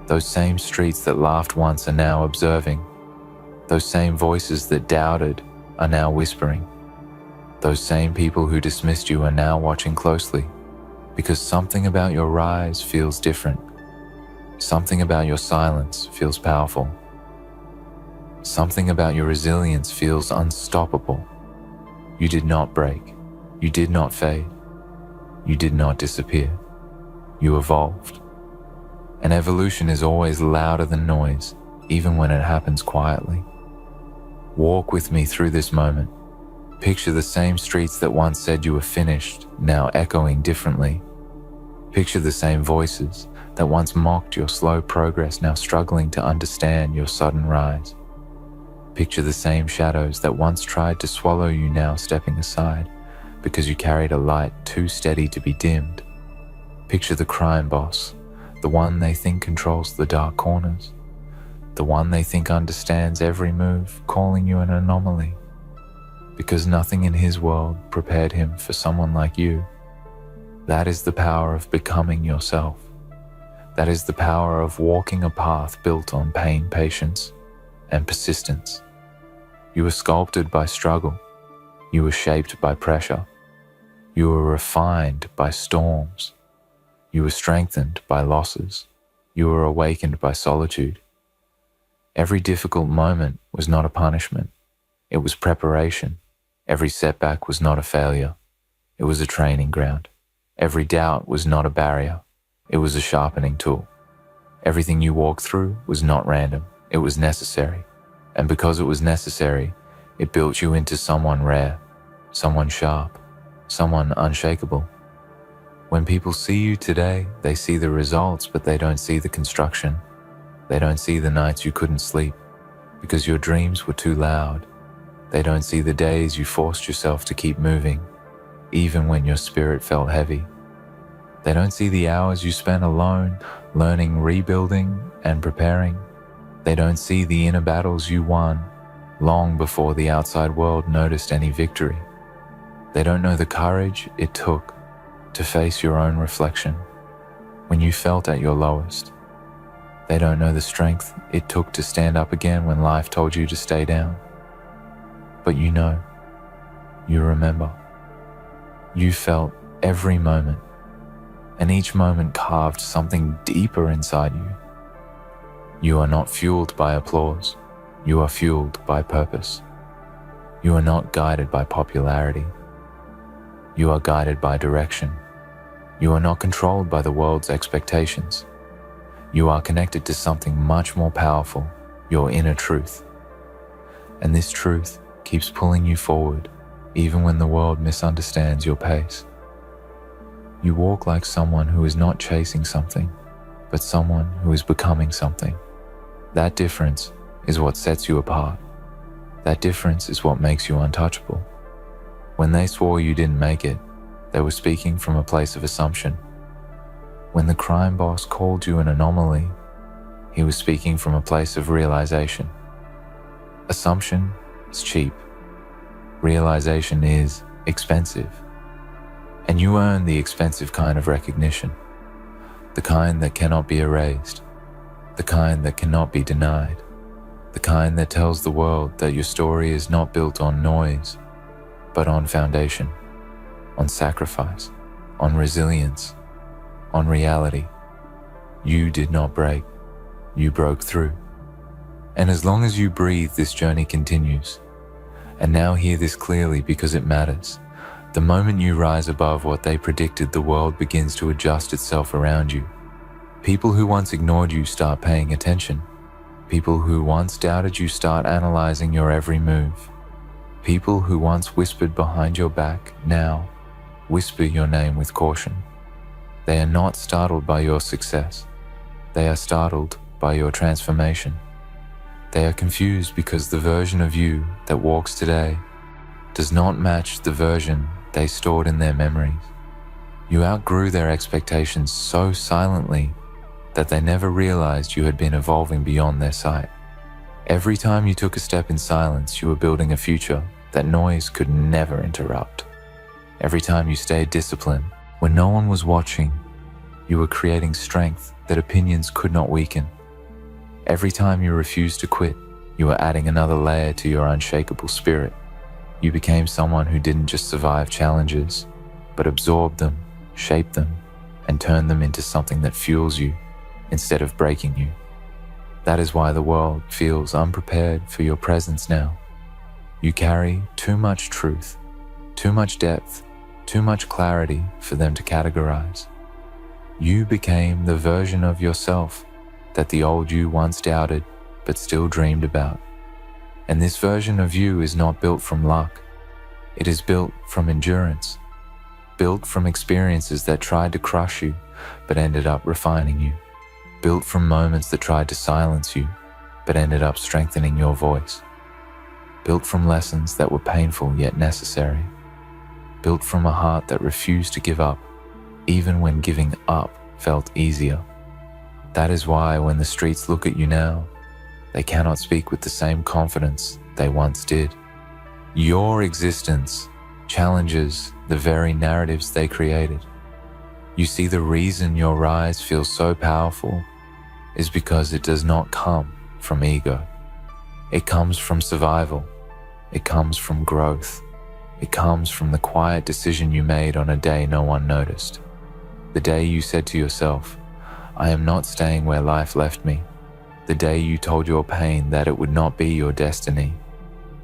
Those same streets that laughed once are now observing. Those same voices that doubted are now whispering. Those same people who dismissed you are now watching closely, because something about your rise feels different. Something about your silence feels powerful. Something about your resilience feels unstoppable. You did not break. You did not fade. You did not disappear. You evolved. And evolution is always louder than noise, even when it happens quietly. Walk with me through this moment. Picture the same streets that once said you were finished, now echoing differently. Picture the same voices that once mocked your slow progress, now struggling to understand your sudden rise. Picture the same shadows that once tried to swallow you, now stepping aside because you carried a light too steady to be dimmed. Picture the crime boss, the one they think controls the dark corners, the one they think understands every move, calling you an anomaly. Because nothing in his world prepared him for someone like you. That is the power of becoming yourself. That is the power of walking a path built on pain, patience, and persistence. You were sculpted by struggle. You were shaped by pressure. You were refined by storms. You were strengthened by losses. You were awakened by solitude. Every difficult moment was not a punishment. It was preparation. Every setback was not a failure. It was a training ground. Every doubt was not a barrier. It was a sharpening tool. Everything you walked through was not random. It was necessary. And because it was necessary, it built you into someone rare, someone sharp, someone unshakable. When people see you today, they see the results, but they don't see the construction. They don't see the nights you couldn't sleep because your dreams were too loud. They don't see the days you forced yourself to keep moving, even when your spirit felt heavy. They don't see the hours you spent alone, learning, rebuilding, and preparing. They don't see the inner battles you won, long before the outside world noticed any victory. They don't know the courage it took to face your own reflection when you felt at your lowest. They don't know the strength it took to stand up again when life told you to stay down. But you know, you remember. You felt every moment, and each moment carved something deeper inside you. You are not fueled by applause. You are fueled by purpose. You are not guided by popularity. You are guided by direction. You are not controlled by the world's expectations. You are connected to something much more powerful, your inner truth. And this truth keeps pulling you forward, even when the world misunderstands your pace. You walk like someone who is not chasing something, but someone who is becoming something. That difference is what sets you apart. That difference is what makes you untouchable. When they swore you didn't make it, they were speaking from a place of assumption. When the crime boss called you an anomaly, he was speaking from a place of realization. Assumption is cheap. Realization is expensive. And you earn the expensive kind of recognition, the kind that cannot be erased, the kind that cannot be denied, the kind that tells the world that your story is not built on noise, but on foundation, on sacrifice, on resilience, on reality. You did not break, you broke through. And as long as you breathe, this journey continues. And now hear this clearly because it matters. The moment you rise above what they predicted, the world begins to adjust itself around you. People who once ignored you start paying attention. People who once doubted you start analyzing your every move. People who once whispered behind your back now whisper your name with caution. They are not startled by your success. They are startled by your transformation. They are confused because the version of you that walks today does not match the version they stored in their memories. You outgrew their expectations so silently that they never realized you had been evolving beyond their sight. Every time you took a step in silence, you were building a future that noise could never interrupt. Every time you stayed disciplined, when no one was watching, you were creating strength that opinions could not weaken. Every time you refused to quit, you were adding another layer to your unshakable spirit. You became someone who didn't just survive challenges, but absorbed them, shaped them, and turned them into something that fuels you instead of breaking you. That is why the world feels unprepared for your presence now. You carry too much truth, too much depth, too much clarity for them to categorize. You became the version of yourself that the old you once doubted but still dreamed about. And this version of you is not built from luck. It is built from endurance, built from experiences that tried to crush you but ended up refining you, built from moments that tried to silence you but ended up strengthening your voice, built from lessons that were painful yet necessary, built from a heart that refused to give up even when giving up felt easier. That is why when the streets look at you now, they cannot speak with the same confidence they once did. Your existence challenges the very narratives they created. You see, the reason your rise feels so powerful is because it does not come from ego. It comes from survival. It comes from growth. It comes from the quiet decision you made on a day no one noticed. The day you said to yourself, "I am not staying where life left me." The day you told your pain that it would not be your destiny.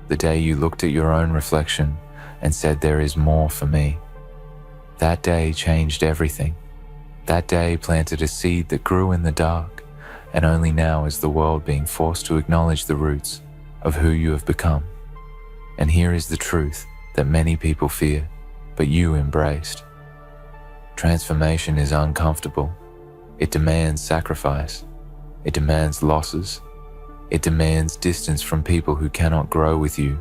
The day you looked at your own reflection and said, "There is more for me." That day changed everything. That day planted a seed that grew in the dark, and only now is the world being forced to acknowledge the roots of who you have become. And here is the truth that many people fear, but you embraced. Transformation is uncomfortable. It demands sacrifice. It demands losses. It demands distance from people who cannot grow with you.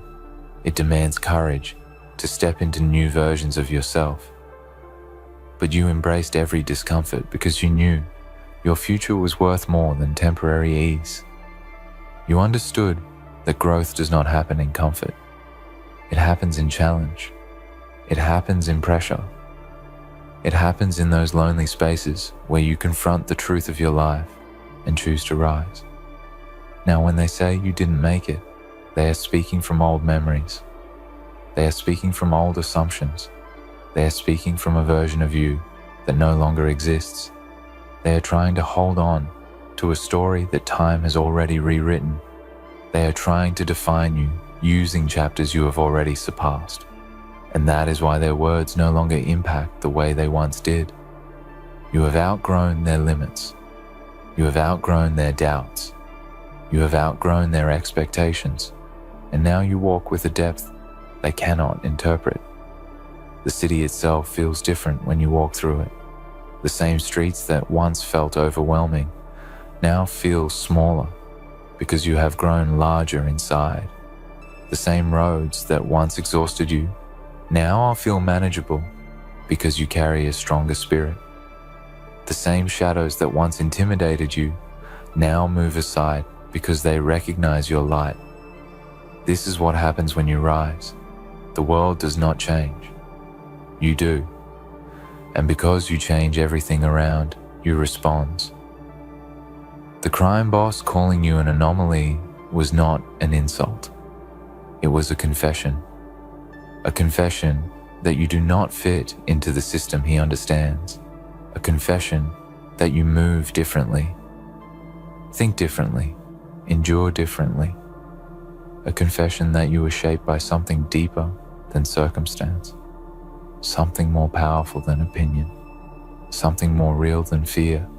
It demands courage to step into new versions of yourself. But you embraced every discomfort because you knew your future was worth more than temporary ease. You understood that growth does not happen in comfort. It happens in challenge. It happens in pressure. It happens in those lonely spaces where you confront the truth of your life and choose to rise. Now, when they say you didn't make it, they are speaking from old memories. They are speaking from old assumptions. They are speaking from a version of you that no longer exists. They are trying to hold on to a story that time has already rewritten. They are trying to define you using chapters you have already surpassed. And that is why their words no longer impact the way they once did. You have outgrown their limits. You have outgrown their doubts. You have outgrown their expectations. And now you walk with a depth they cannot interpret. The city itself feels different when you walk through it. The same streets that once felt overwhelming now feel smaller because you have grown larger inside. The same roads that once exhausted you now feel manageable because you carry a stronger spirit. The same shadows that once intimidated you now move aside because they recognize your light. This is what happens when you rise. The world does not change. You do. And because you change everything around, you respond. The crime boss calling you an anomaly was not an insult. It was a confession. A confession that you do not fit into the system he understands. A confession that you move differently, think differently, endure differently. A confession that you were shaped by something deeper than circumstance, something more powerful than opinion, something more real than fear.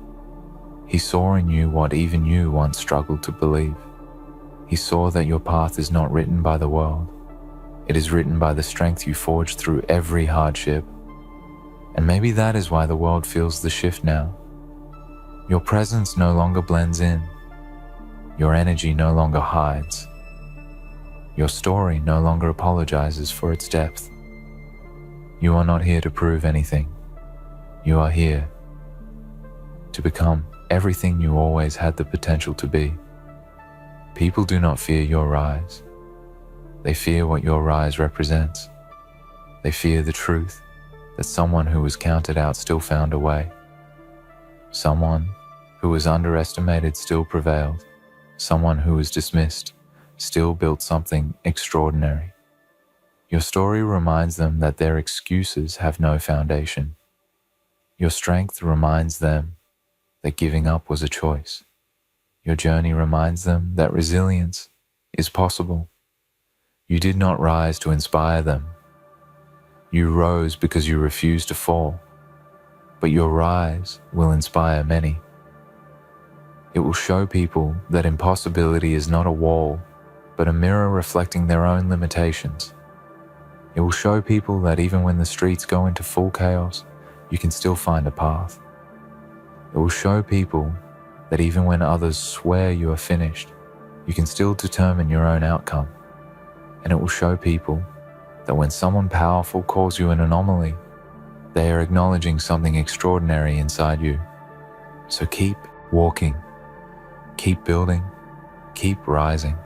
He saw in you what even you once struggled to believe. He saw that your path is not written by the world. It is written by the strength you forged through every hardship. And maybe that is why the world feels the shift now. Your presence no longer blends in. Your energy no longer hides. Your story no longer apologizes for its depth. You are not here to prove anything. You are here to become everything you always had the potential to be. People do not fear your rise. They fear what your rise represents. They fear the truth that someone who was counted out still found a way. Someone who was underestimated still prevailed. Someone who was dismissed still built something extraordinary. Your story reminds them that their excuses have no foundation. Your strength reminds them that giving up was a choice. Your journey reminds them that resilience is possible. You did not rise to inspire them. You rose because you refused to fall. But your rise will inspire many. It will show people that impossibility is not a wall, but a mirror reflecting their own limitations. It will show people that even when the streets go into full chaos, you can still find a path. It will show people that even when others swear you are finished, you can still determine your own outcome. And it will show people that when someone powerful calls you an anomaly, they are acknowledging something extraordinary inside you. So keep walking, keep building, keep rising.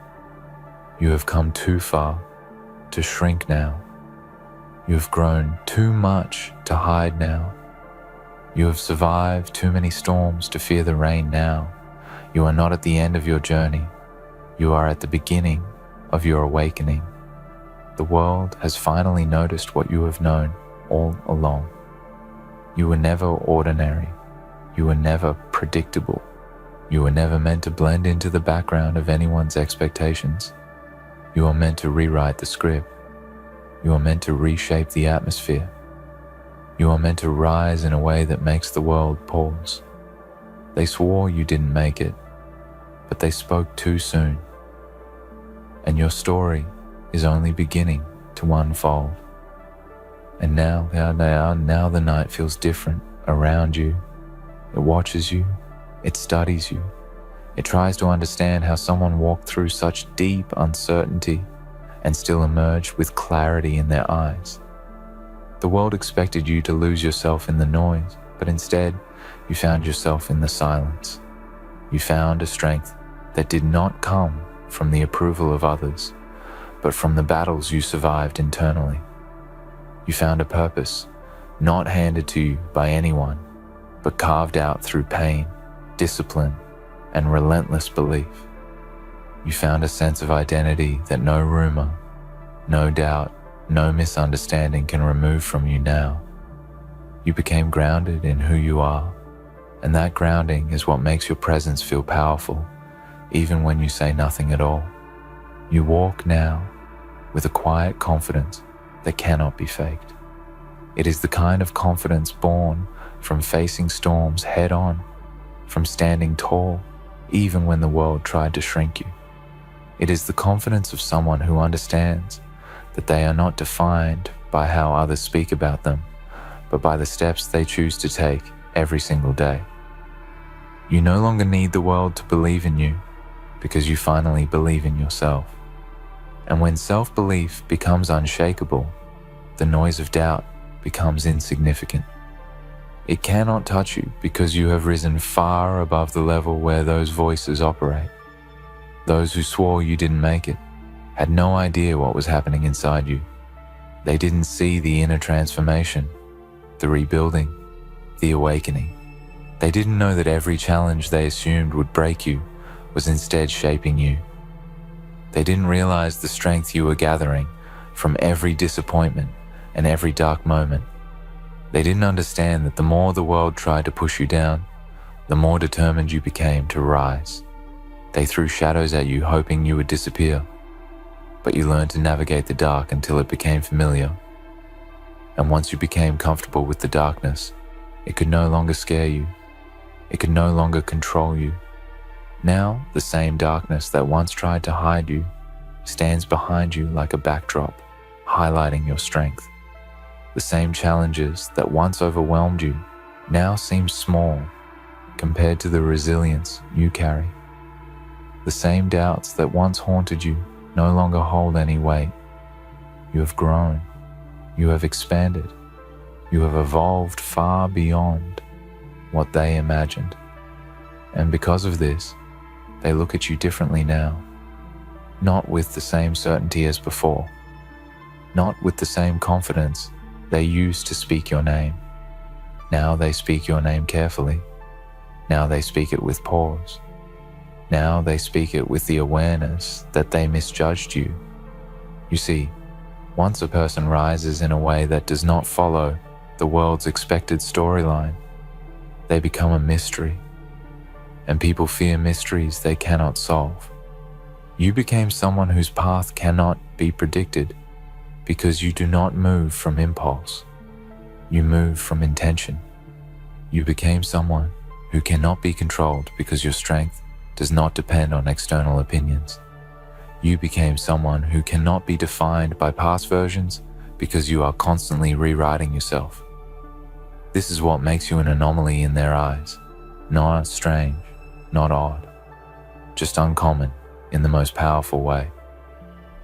You have come too far to shrink now. You have grown too much to hide now. You have survived too many storms to fear the rain now. You are not at the end of your journey. You are at the beginning of your awakening. The world has finally noticed what you have known all along. You were never ordinary. You were never predictable. You were never meant to blend into the background of anyone's expectations. You are meant to rewrite the script. You are meant to reshape the atmosphere. You are meant to rise in a way that makes the world pause. They swore you didn't make it, but they spoke too soon. And your story is only beginning to unfold. And now the night feels different around you. It watches you, it studies you. It tries to understand how someone walked through such deep uncertainty and still emerged with clarity in their eyes. The world expected you to lose yourself in the noise, but instead you found yourself in the silence. You found a strength that did not come from the approval of others, but from the battles you survived internally. You found a purpose, not handed to you by anyone, but carved out through pain, discipline, and relentless belief. You found a sense of identity that no rumor, no doubt, no misunderstanding can remove from you now. You became grounded in who you are, and that grounding is what makes your presence feel powerful, even when you say nothing at all. You walk now with a quiet confidence that cannot be faked. It is the kind of confidence born from facing storms head on, from standing tall, even when the world tried to shrink you. It is the confidence of someone who understands that they are not defined by how others speak about them, but by the steps they choose to take every single day. You no longer need the world to believe in you because you finally believe in yourself. And when self-belief becomes unshakable, the noise of doubt becomes insignificant. It cannot touch you because you have risen far above the level where those voices operate. Those who swore you didn't make it had no idea what was happening inside you. They didn't see the inner transformation, the rebuilding, the awakening. They didn't know that every challenge they assumed would break you was instead shaping you. They didn't realize the strength you were gathering from every disappointment and every dark moment. They didn't understand that the more the world tried to push you down, the more determined you became to rise. They threw shadows at you hoping you would disappear, but you learned to navigate the dark until it became familiar. And once you became comfortable with the darkness, it could no longer scare you. It could no longer control you. Now, the same darkness that once tried to hide you stands behind you like a backdrop, highlighting your strength. The same challenges that once overwhelmed you now seem small compared to the resilience you carry. The same doubts that once haunted you no longer hold any weight. You have grown. You have expanded. You have evolved far beyond what they imagined. And because of this, they look at you differently now, not with the same certainty as before, not with the same confidence they used to speak your name. Now they speak your name carefully. Now they speak it with pause. Now they speak it with the awareness that they misjudged you. You see, once a person rises in a way that does not follow the world's expected storyline, they become a mystery. And people fear mysteries they cannot solve. You became someone whose path cannot be predicted because you do not move from impulse. You move from intention. You became someone who cannot be controlled because your strength does not depend on external opinions. You became someone who cannot be defined by past versions because you are constantly rewriting yourself. This is what makes you an anomaly in their eyes, not strange, not odd, just uncommon in the most powerful way.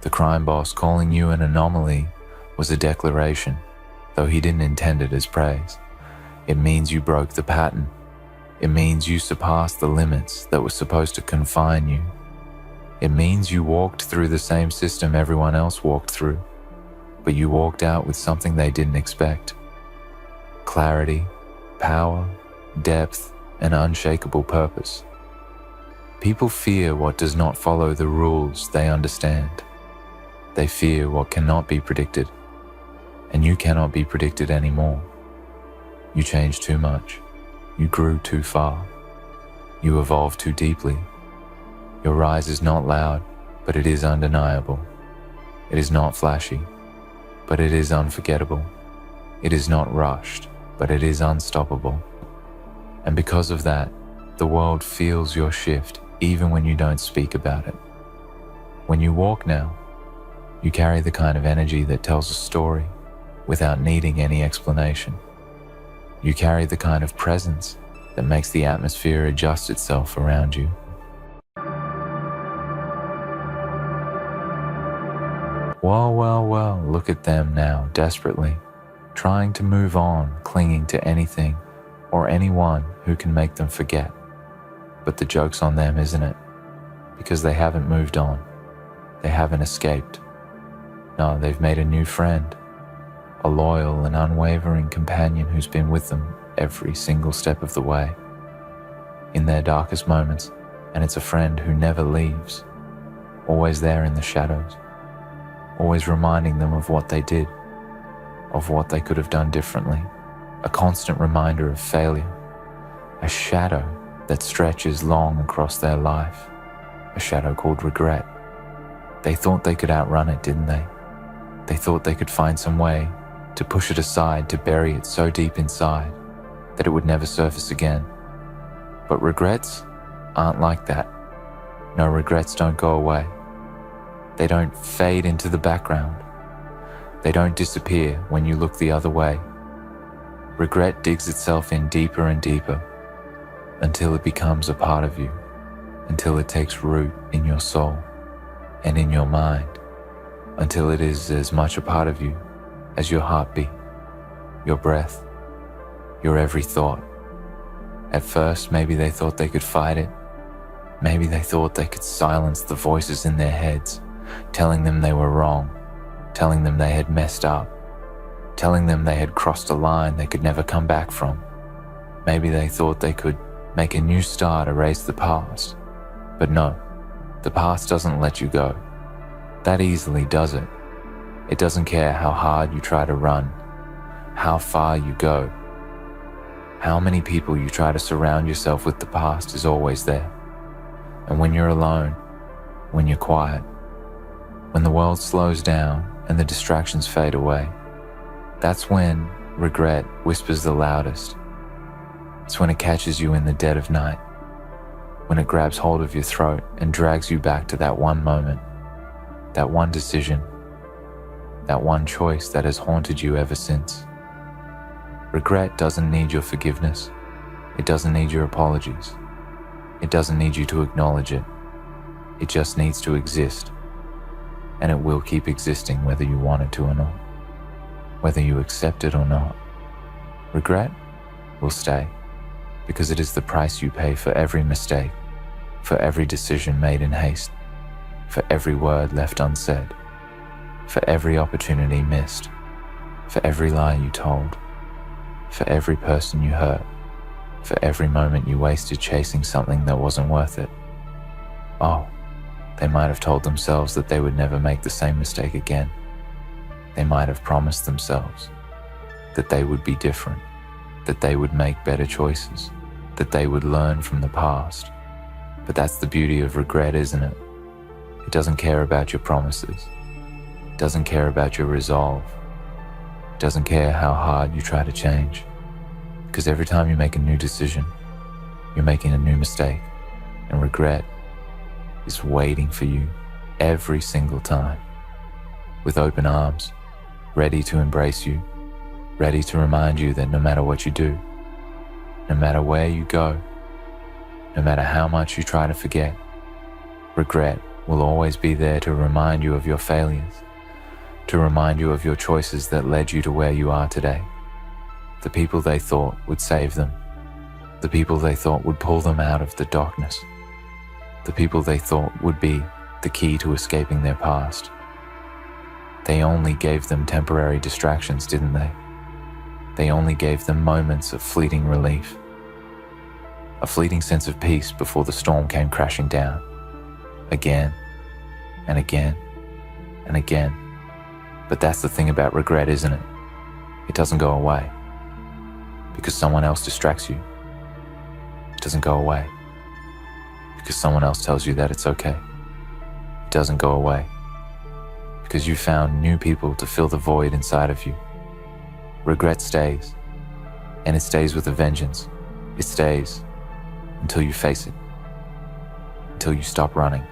The crime boss calling you an anomaly was a declaration, though he didn't intend it as praise. It means you broke the pattern. It means you surpassed the limits that were supposed to confine you. It means you walked through the same system everyone else walked through, but you walked out with something they didn't expect. Clarity, power, depth, and unshakable purpose. People fear what does not follow the rules they understand. They fear what cannot be predicted, and you cannot be predicted anymore. You changed too much. You grew too far. You evolved too deeply. Your rise is not loud, but it is undeniable. It is not flashy, but it is unforgettable. It is not rushed, but it is unstoppable. And because of that, the world feels your shift even when you don't speak about it. When you walk now, you carry the kind of energy that tells a story without needing any explanation. You carry the kind of presence that makes the atmosphere adjust itself around you. Well, look at them now, desperately, trying to move on, clinging to anything or anyone who can make them forget. But the joke's on them, isn't it? Because they haven't moved on. They haven't escaped. No, they've made a new friend, a loyal and unwavering companion who's been with them every single step of the way, in their darkest moments, and it's a friend who never leaves, always there in the shadows, always reminding them of what they did, of what they could have done differently, a constant reminder of failure, a shadow that stretches long across their life, a shadow called regret. They thought they could outrun it, didn't they? They thought they could find some way to push it aside, to bury it so deep inside that it would never surface again. But regrets aren't like that. No, regrets don't go away. They don't fade into the background. They don't disappear when you look the other way. Regret digs itself in deeper and deeper until it becomes a part of you, until it takes root in your soul and in your mind, until it is as much a part of you as your heartbeat, your breath, your every thought. At first, maybe they thought they could fight it. Maybe they thought they could silence the voices in their heads, telling them they were wrong, telling them they had messed up, telling them they had crossed a line they could never come back from. Maybe they thought they could make a new start, erase the past. But no, the past doesn't let you go. That easily does it. It doesn't care how hard you try to run, how far you go. How many people you try to surround yourself with, the past is always there. And when you're alone, when you're quiet, when the world slows down and the distractions fade away, that's when regret whispers the loudest. It's when it catches you in the dead of night, when it grabs hold of your throat and drags you back to that one moment, that one decision, that one choice that has haunted you ever since. Regret doesn't need your forgiveness. It doesn't need your apologies. It doesn't need you to acknowledge it. It just needs to exist. And it will keep existing whether you want it to or not, whether you accept it or not. Regret will stay because it is the price you pay for every mistake, for every decision made in haste, for every word left unsaid, for every opportunity missed, for every lie you told, for every person you hurt, for every moment you wasted chasing something that wasn't worth it. Oh, they might have told themselves that they would never make the same mistake again. They might have promised themselves that they would be different, that they would make better choices, that they would learn from the past. But that's the beauty of regret, isn't it? It doesn't care about your promises. It doesn't care about your resolve. It doesn't care how hard you try to change. Because every time you make a new decision, you're making a new mistake. And regret is waiting for you every single time, with open arms, ready to embrace you, ready to remind you that no matter what you do, no matter where you go, no matter how much you try to forget, regret will always be there to remind you of your failures, to remind you of your choices that led you to where you are today. The people they thought would save them, the people they thought would pull them out of the darkness, the people they thought would be the key to escaping their past. They only gave them temporary distractions, didn't they? They only gave them moments of fleeting relief, a fleeting sense of peace before the storm came crashing down, again and again and again. But that's the thing about regret, isn't it? It doesn't go away because someone else distracts you. It doesn't go away because someone else tells you that it's okay. It doesn't go away because you found new people to fill the void inside of you. Regret stays, and it stays with a vengeance. It stays until you face it, until you stop running,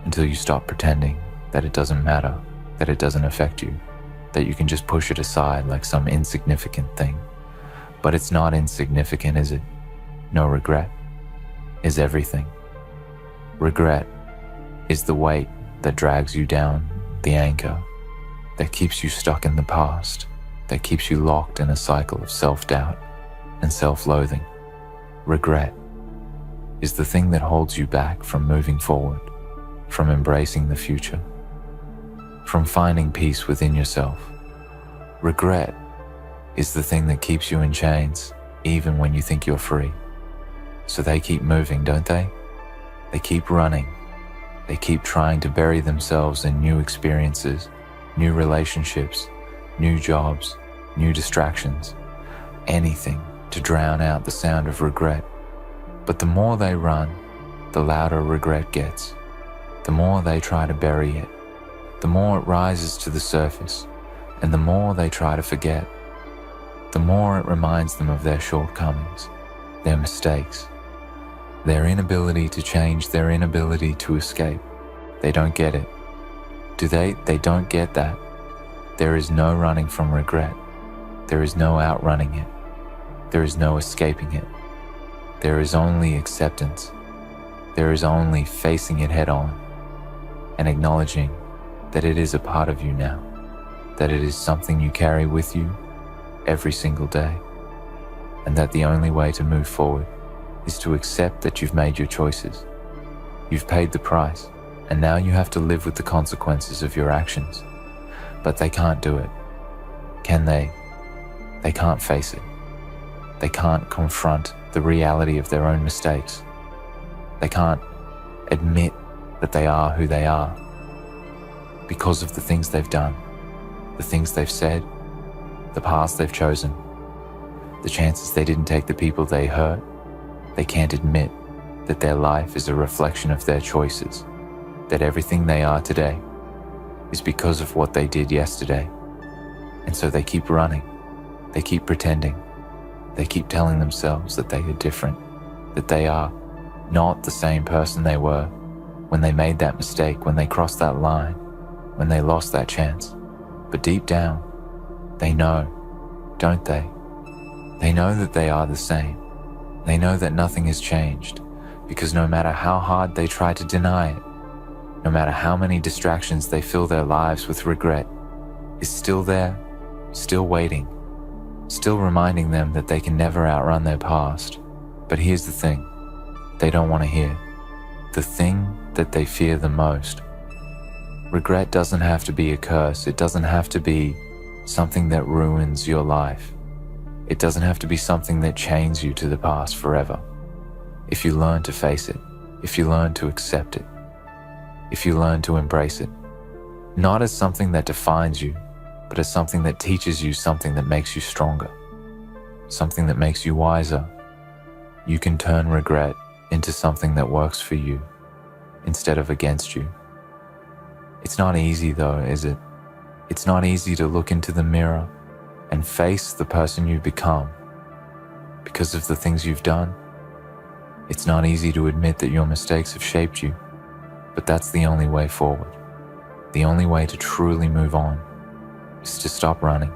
until you stop pretending that it doesn't matter, that it doesn't affect you, that you can just push it aside like some insignificant thing. But it's not insignificant, is it? No, regret is everything. Regret is the weight that drags you down, the anchor that keeps you stuck in the past, that keeps you locked in a cycle of self-doubt and self-loathing. Regret is the thing that holds you back from moving forward, from embracing the future, from finding peace within yourself. Regret is the thing that keeps you in chains, even when you think you're free. So they keep moving, don't they? They keep running. They keep trying to bury themselves in new experiences, new relationships, new jobs, new distractions, anything to drown out the sound of regret. But the more they run, the louder regret gets. The more they try to bury it, the more it rises to the surface, and the more they try to forget, the more it reminds them of their shortcomings, their mistakes, their inability to change, their inability to escape. They don't get it. Do they? They don't get that. There is no running from regret. There is no outrunning it. There is no escaping it. There is only acceptance. There is only facing it head on and acknowledging that it is a part of you now, that it is something you carry with you every single day, and that the only way to move forward is to accept that you've made your choices. You've paid the price, and now you have to live with the consequences of your actions. But they can't do it. Can they? They can't face it. They can't confront the reality of their own mistakes. They can't admit that they are who they are because of the things they've done, the things they've said, the paths they've chosen, the chances they didn't take, the people they hurt. They can't admit that their life is a reflection of their choices, that everything they are today is because of what they did yesterday. And so they keep running, they keep pretending, they keep telling themselves that they are different, that they are not the same person they were when they made that mistake, when they crossed that line, when they lost that chance. But deep down, they know, don't they? They know that they are the same. They know that nothing has changed, because no matter how hard they try to deny it, no matter how many distractions they fill their lives with, regret is still there, still waiting, still reminding them that they can never outrun their past. But here's the thing they don't want to hear, the thing that they fear the most. Regret doesn't have to be a curse. It doesn't have to be something that ruins your life. It doesn't have to be something that chains you to the past forever. If you learn to face it, if you learn to accept it, if you learn to embrace it, not as something that defines you, but as something that teaches you something that makes you stronger, something that makes you wiser, you can turn regret into something that works for you instead of against you. It's not easy though, is it? It's not easy to look into the mirror and face the person you've become because of the things you've done. It's not easy to admit that your mistakes have shaped you, but that's the only way forward. The only way to truly move on is to stop running,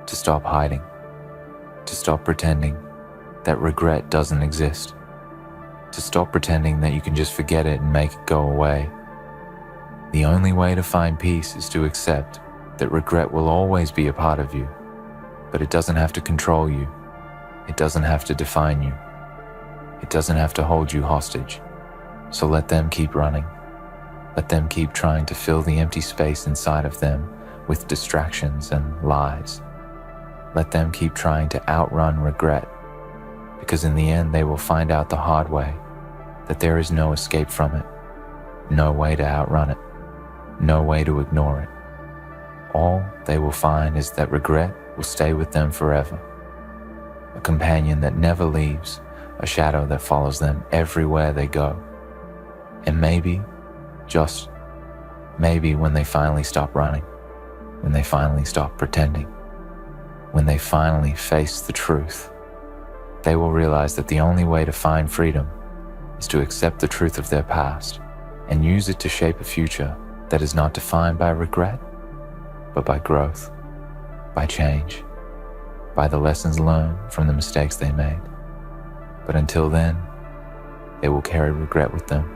to stop hiding, to stop pretending that regret doesn't exist, to stop pretending that you can just forget it and make it go away. The only way to find peace is to accept that regret will always be a part of you, but it doesn't have to control you. It doesn't have to define you. It doesn't have to hold you hostage. So let them keep running. Let them keep trying to fill the empty space inside of them with distractions and lies. Let them keep trying to outrun regret, because in the end they will find out the hard way that there is no escape from it, no way to outrun it, no way to ignore it. All they will find is that regret will stay with them forever, a companion that never leaves, a shadow that follows them everywhere they go. And maybe, just maybe, when they finally stop running, when they finally stop pretending, when they finally face the truth, they will realize that the only way to find freedom is to accept the truth of their past and use it to shape a future that is not defined by regret, but by growth, by change, by the lessons learned from the mistakes they made. But until then, they will carry regret with them.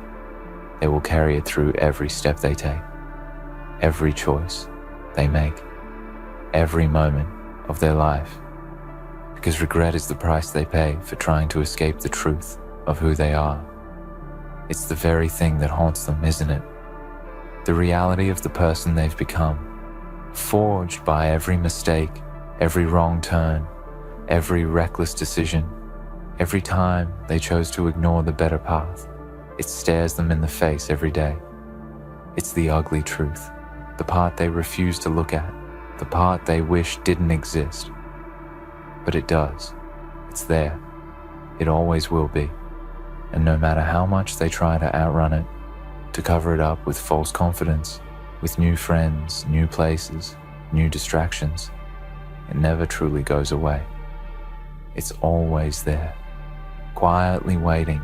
They will carry it through every step they take, every choice they make, every moment of their life, because regret is the price they pay for trying to escape the truth of who they are. It's the very thing that haunts them, isn't it? The reality of the person they've become, forged by every mistake, every wrong turn, every reckless decision, every time they chose to ignore the better path. It stares them in the face every day. It's the ugly truth, the part they refuse to look at, the part they wish didn't exist. But it does. It's there. It always will be. And no matter how much they try to outrun it, to cover it up with false confidence, with new friends, new places, new distractions, it never truly goes away. It's always there, quietly waiting,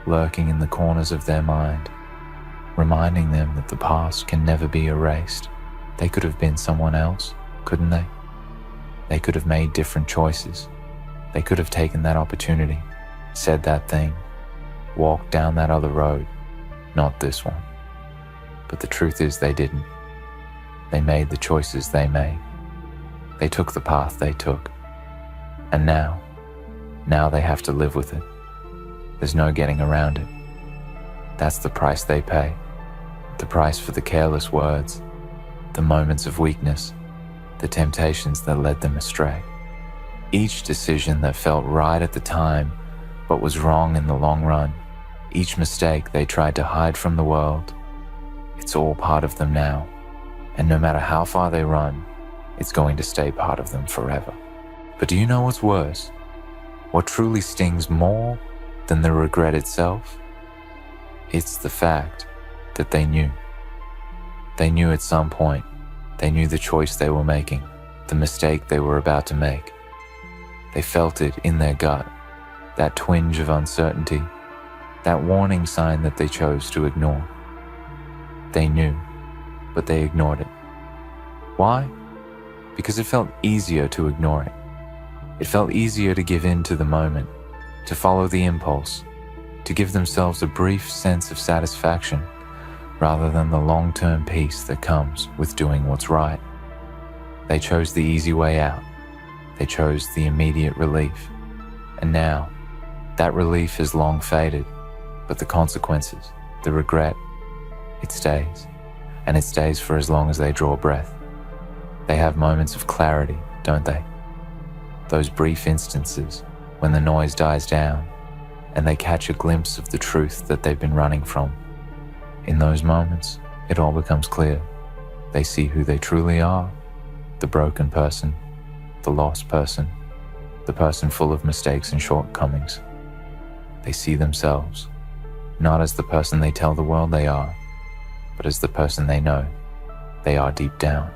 lurking in the corners of their mind, reminding them that the past can never be erased, They could have been someone else, couldn't they? They could have made different choices. They could have taken that opportunity, said that thing, walked down that other road, not this one. But the truth is they didn't. They made the choices they made. They took the path they took. And now they have to live with it. There's no getting around it. That's the price they pay. The price for the careless words, the moments of weakness, the temptations that led them astray. Each decision that felt right at the time, but was wrong in the long run. Each mistake they tried to hide from the world. It's all part of them now. And no matter how far they run, it's going to stay part of them forever. But do you know what's worse? What truly stings more than the regret itself? It's the fact that they knew. They knew at some point. They knew the choice they were making, the mistake they were about to make. They felt it in their gut, that twinge of uncertainty, that warning sign that they chose to ignore. They knew, but they ignored it. Why? Because it felt easier to ignore it. It felt easier to give in to the moment, to follow the impulse, to give themselves a brief sense of satisfaction rather than the long-term peace that comes with doing what's right. They chose the easy way out. They chose the immediate relief. And now, that relief is long faded, but the consequences, the regret, it stays. And it stays for as long as they draw breath. They have moments of clarity, don't they? Those brief instances when the noise dies down and they catch a glimpse of the truth that they've been running from. In those moments, it all becomes clear. They see who they truly are, the broken person, the lost person, the person full of mistakes and shortcomings. They see themselves, not as the person they tell the world they are, but as the person they know they are deep down.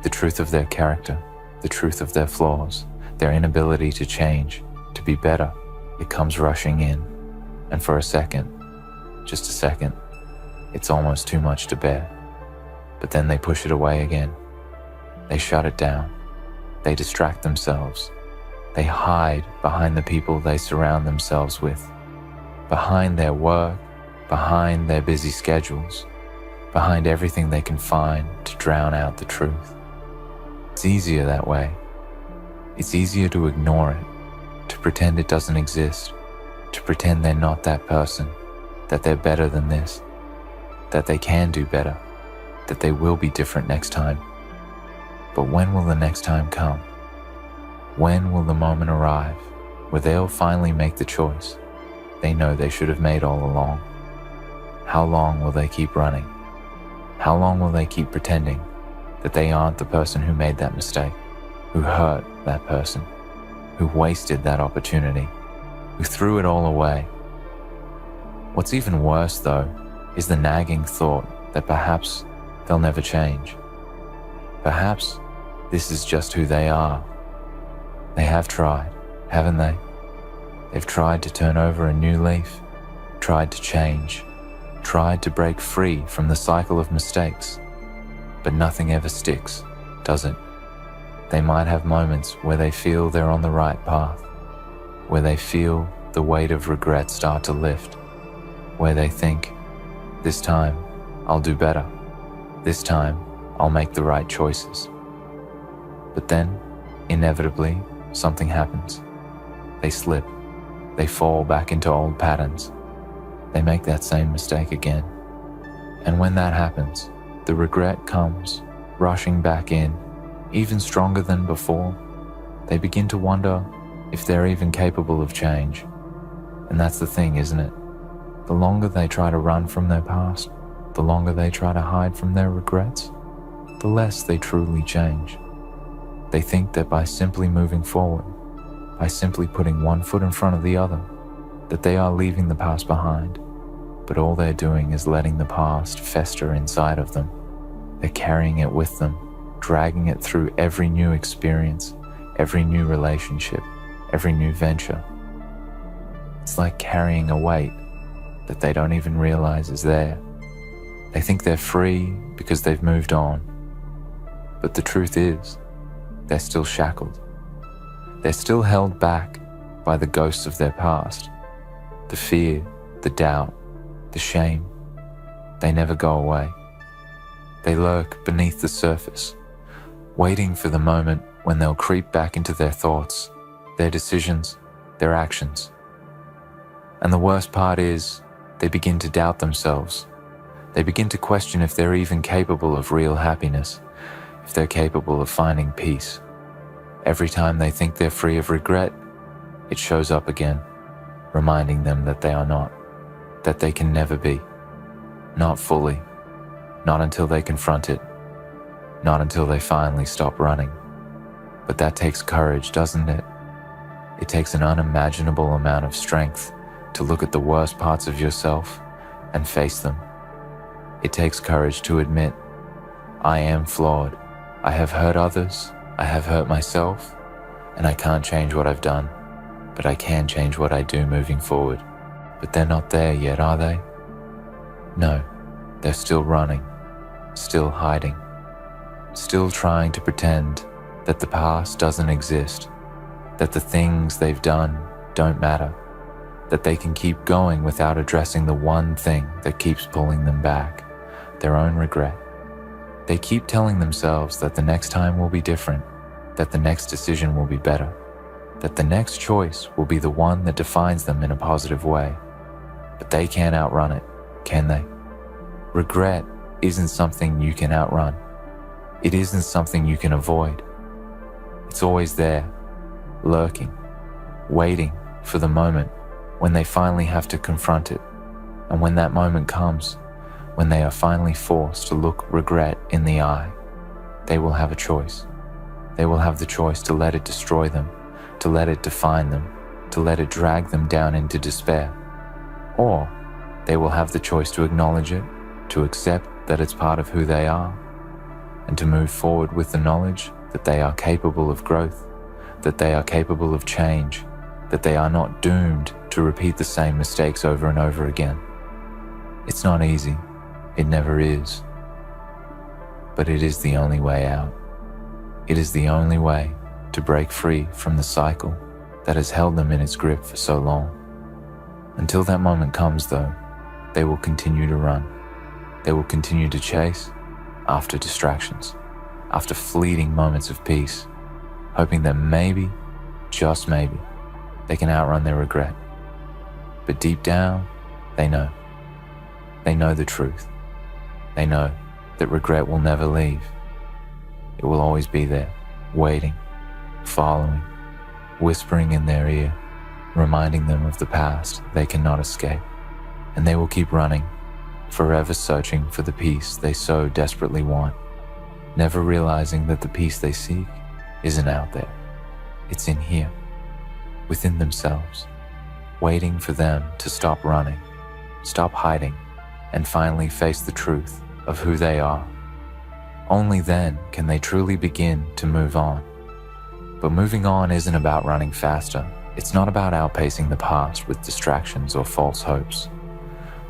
The truth of their character, the truth of their flaws, their inability to change, to be better, it comes rushing in. And for a second, just a second, it's almost too much to bear. But then they push it away again. They shut it down. They distract themselves. They hide behind the people they surround themselves with, behind their work, behind their busy schedules, behind everything they can find to drown out the truth. It's easier that way. It's easier to ignore it, to pretend it doesn't exist, to pretend they're not that person, that they're better than this, that they can do better, that they will be different next time. But when will the next time come? When will the moment arrive where they'll finally make the choice they know they should have made all along? How long will they keep running? How long will they keep pretending that they aren't the person who made that mistake, who hurt that person, who wasted that opportunity, who threw it all away? What's even worse, though, is the nagging thought that perhaps they'll never change. Perhaps this is just who they are. They have tried, haven't they? They've tried to turn over a new leaf, tried to change, tried to break free from the cycle of mistakes. But nothing ever sticks, does it? They might have moments where they feel they're on the right path, where they feel the weight of regret start to lift, where they think, this time I'll do better. This time I'll make the right choices. But then, inevitably, something happens. They slip. They fall back into old patterns. They make that same mistake again. And when that happens, the regret comes rushing back in, even stronger than before. They begin to wonder if they're even capable of change. And that's the thing, isn't it? The longer they try to run from their past, the longer they try to hide from their regrets, the less they truly change. They think that by simply moving forward, by simply putting one foot in front of the other, that they are leaving the past behind. But all they're doing is letting the past fester inside of them. They're carrying it with them, dragging it through every new experience, every new relationship, every new venture. It's like carrying a weight that they don't even realize is there. They think they're free because they've moved on, But the truth is, they're still shackled. They're still held back by the ghosts of their past. The fear, the doubt, the shame, they never go away. They lurk beneath the surface, waiting for the moment when they'll creep back into their thoughts, their decisions, their actions. And the worst part is, they begin to doubt themselves. They begin to question if they're even capable of real happiness, if they're capable of finding peace. Every time they think they're free of regret, it shows up again, reminding them that they are not, that they can never be. Not fully, not until they confront it, not until they finally stop running. But that takes courage, doesn't it? It takes an unimaginable amount of strength to look at the worst parts of yourself and face them. It takes courage to admit, I am flawed. I have hurt others, I have hurt myself, and I can't change what I've done, but I can change what I do moving forward. But they're not there yet, are they? No, they're still running, still hiding, still trying to pretend that the past doesn't exist, that the things they've done don't matter, that they can keep going without addressing the one thing that keeps pulling them back, their own regret. They keep telling themselves that the next time will be different, that the next decision will be better, that the next choice will be the one that defines them in a positive way. But they can't outrun it, can they? Regret isn't something you can outrun. It isn't something you can avoid. It's always there, lurking, waiting for the moment when they finally have to confront it. And when that moment comes, when they are finally forced to look regret in the eye, they will have a choice. They will have the choice to let it destroy them, to let it define them, to let it drag them down into despair. Or they will have the choice to acknowledge it, to accept that it's part of who they are, and to move forward with the knowledge that they are capable of growth, that they are capable of change, that they are not doomed to repeat the same mistakes over and over again. It's not easy. It never is. But it is the only way out. It is the only way to break free from the cycle that has held them in its grip for so long. Until that moment comes, though, they will continue to run. They will continue to chase after distractions, after fleeting moments of peace, hoping that maybe, just maybe, they can outrun their regret. But deep down, they know. They know the truth. They know that regret will never leave. It will always be there, waiting, following, whispering in their ear, reminding them of the past they cannot escape. And they will keep running, forever searching for the peace they so desperately want, never realizing that the peace they seek isn't out there. It's in here, within themselves, waiting for them to stop running, stop hiding, and finally face the truth of who they are. Only then can they truly begin to move on. But moving on isn't about running faster. It's not about outpacing the past with distractions or false hopes.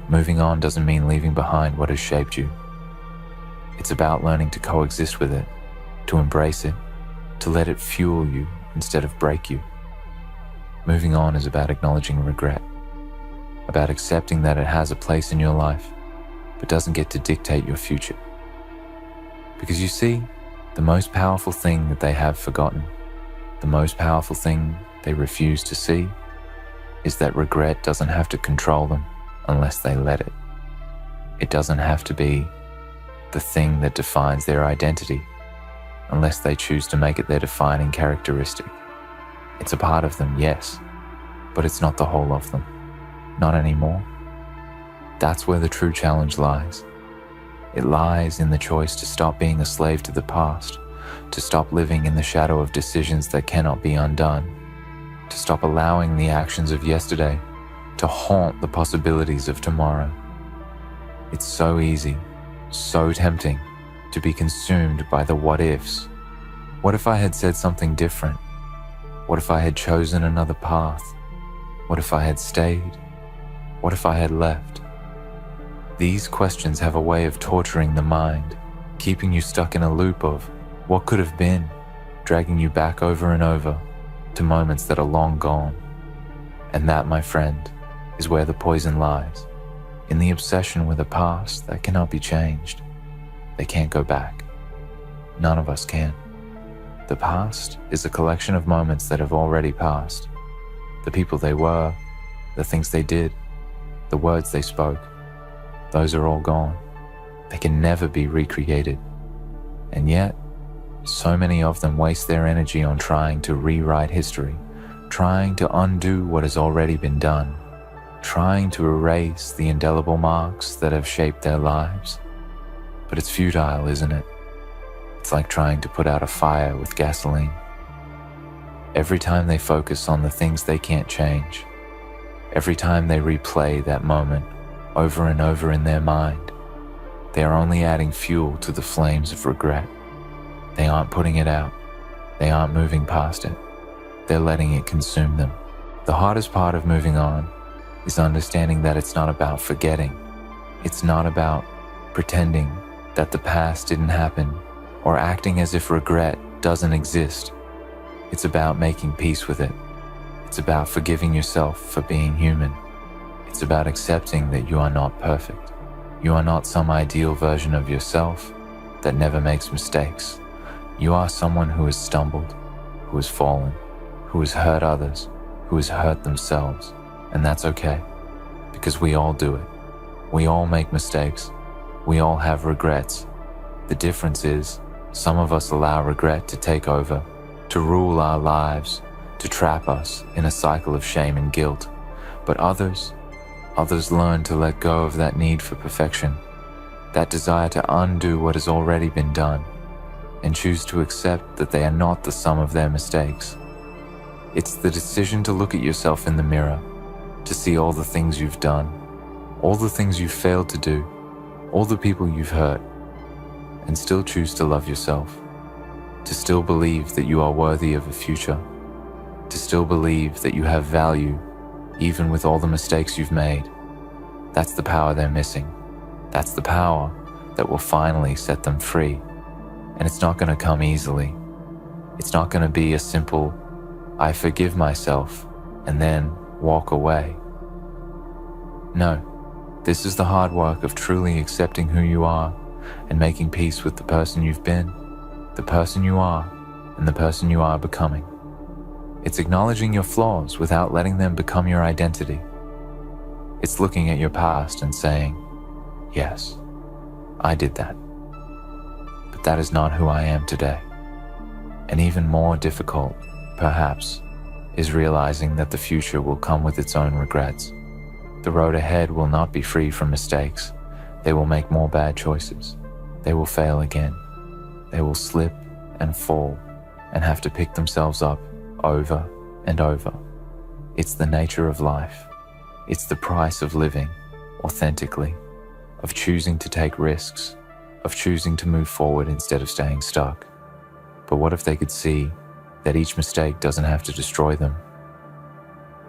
Moving on doesn't mean leaving behind what has shaped you. It's about learning to coexist with it, to embrace it, to let it fuel you instead of break you. Moving on is about acknowledging regret, about accepting that it has a place in your life, but doesn't get to dictate your future. Because you see, the most powerful thing that they have forgotten, the most powerful thing they refuse to see, is that regret doesn't have to control them unless they let it. It doesn't have to be the thing that defines their identity unless they choose to make it their defining characteristic. It's a part of them, yes, but it's not the whole of them. Not anymore. That's where the true challenge lies. It lies in the choice to stop being a slave to the past, to stop living in the shadow of decisions that cannot be undone, to stop allowing the actions of yesterday to haunt the possibilities of tomorrow. It's so easy, so tempting to be consumed by the what-ifs. What if I had said something different? What if I had chosen another path? What if I had stayed? What if I had left? These questions have a way of torturing the mind, keeping you stuck in a loop of, What could have been, dragging you back over and over to moments that are long gone. And that, my friend, is where the poison lies, in the obsession with a past that cannot be changed. They can't go back. None of us can. The past is a collection of moments that have already passed. The people they were, the things they did, the words they spoke, those are all gone. They can never be recreated. And yet, so many of them waste their energy on trying to rewrite history, trying to undo what has already been done, trying to erase the indelible marks that have shaped their lives. But it's futile, isn't it? It's like trying to put out a fire with gasoline. Every time they focus on the things they can't change, every time they replay that moment over and over in their mind, they are only adding fuel to the flames of regret. They aren't putting it out. They aren't moving past it. They're letting it consume them. The hardest part of moving on is understanding that it's not about forgetting. It's not about pretending that the past didn't happen or acting as if regret doesn't exist. It's about making peace with it. It's about forgiving yourself for being human. It's about accepting that you are not perfect. You are not some ideal version of yourself that never makes mistakes. You are someone who has stumbled, who has fallen, who has hurt others, who has hurt themselves. And that's okay, because we all do it. We all make mistakes. We all have regrets. The difference is, some of us allow regret to take over, to rule our lives, to trap us in a cycle of shame and guilt. But others learn to let go of that need for perfection, that desire to undo what has already been done, and choose to accept that they are not the sum of their mistakes. It's the decision to look at yourself in the mirror, to see all the things you've done, all the things you've failed to do, all the people you've hurt, and still choose to love yourself, to still believe that you are worthy of a future, to still believe that you have value even with all the mistakes you've made. That's the power they're missing. That's the power that will finally set them free. And it's not going to come easily. It's not going to be a simple, I forgive myself, and then walk away. No, this is the hard work of truly accepting who you are and making peace with the person you've been, the person you are, and the person you are becoming. It's acknowledging your flaws without letting them become your identity. It's looking at your past and saying, yes, I did that. But that is not who I am today. And even more difficult, perhaps, is realizing that the future will come with its own regrets. The road ahead will not be free from mistakes. They will make more bad choices. They will fail again. They will slip and fall and have to pick themselves up over and over. It's the nature of life. It's the price of living authentically, of choosing to take risks, of choosing to move forward instead of staying stuck. But what if they could see that each mistake doesn't have to destroy them?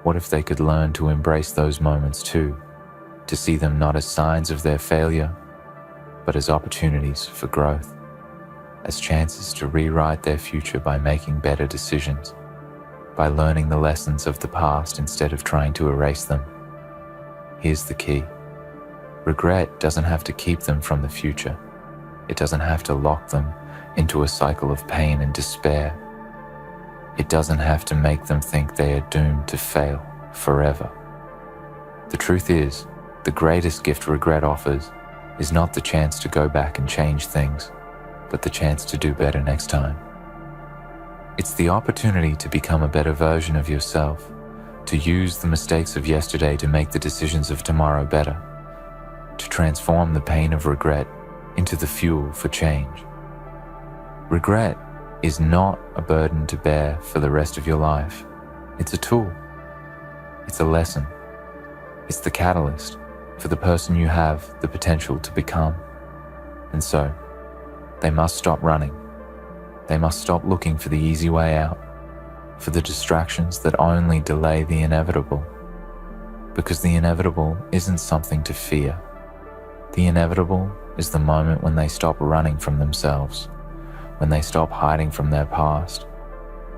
What if they could learn to embrace those moments too, to see them not as signs of their failure, but as opportunities for growth, as chances to rewrite their future by making better decisions, by learning the lessons of the past instead of trying to erase them? Here's the key. Regret doesn't have to keep them from the future. It doesn't have to lock them into a cycle of pain and despair. It doesn't have to make them think they are doomed to fail forever. The truth is, the greatest gift regret offers is not the chance to go back and change things, but the chance to do better next time. It's the opportunity to become a better version of yourself, to use the mistakes of yesterday to make the decisions of tomorrow better, to transform the pain of regret into the fuel for change. Regret is not a burden to bear for the rest of your life. It's a tool. It's a lesson. It's the catalyst for the person you have the potential to become. And so, they must stop running. They must stop looking for the easy way out, for the distractions that only delay the inevitable. Because the inevitable isn't something to fear. The inevitable is the moment when they stop running from themselves, when they stop hiding from their past,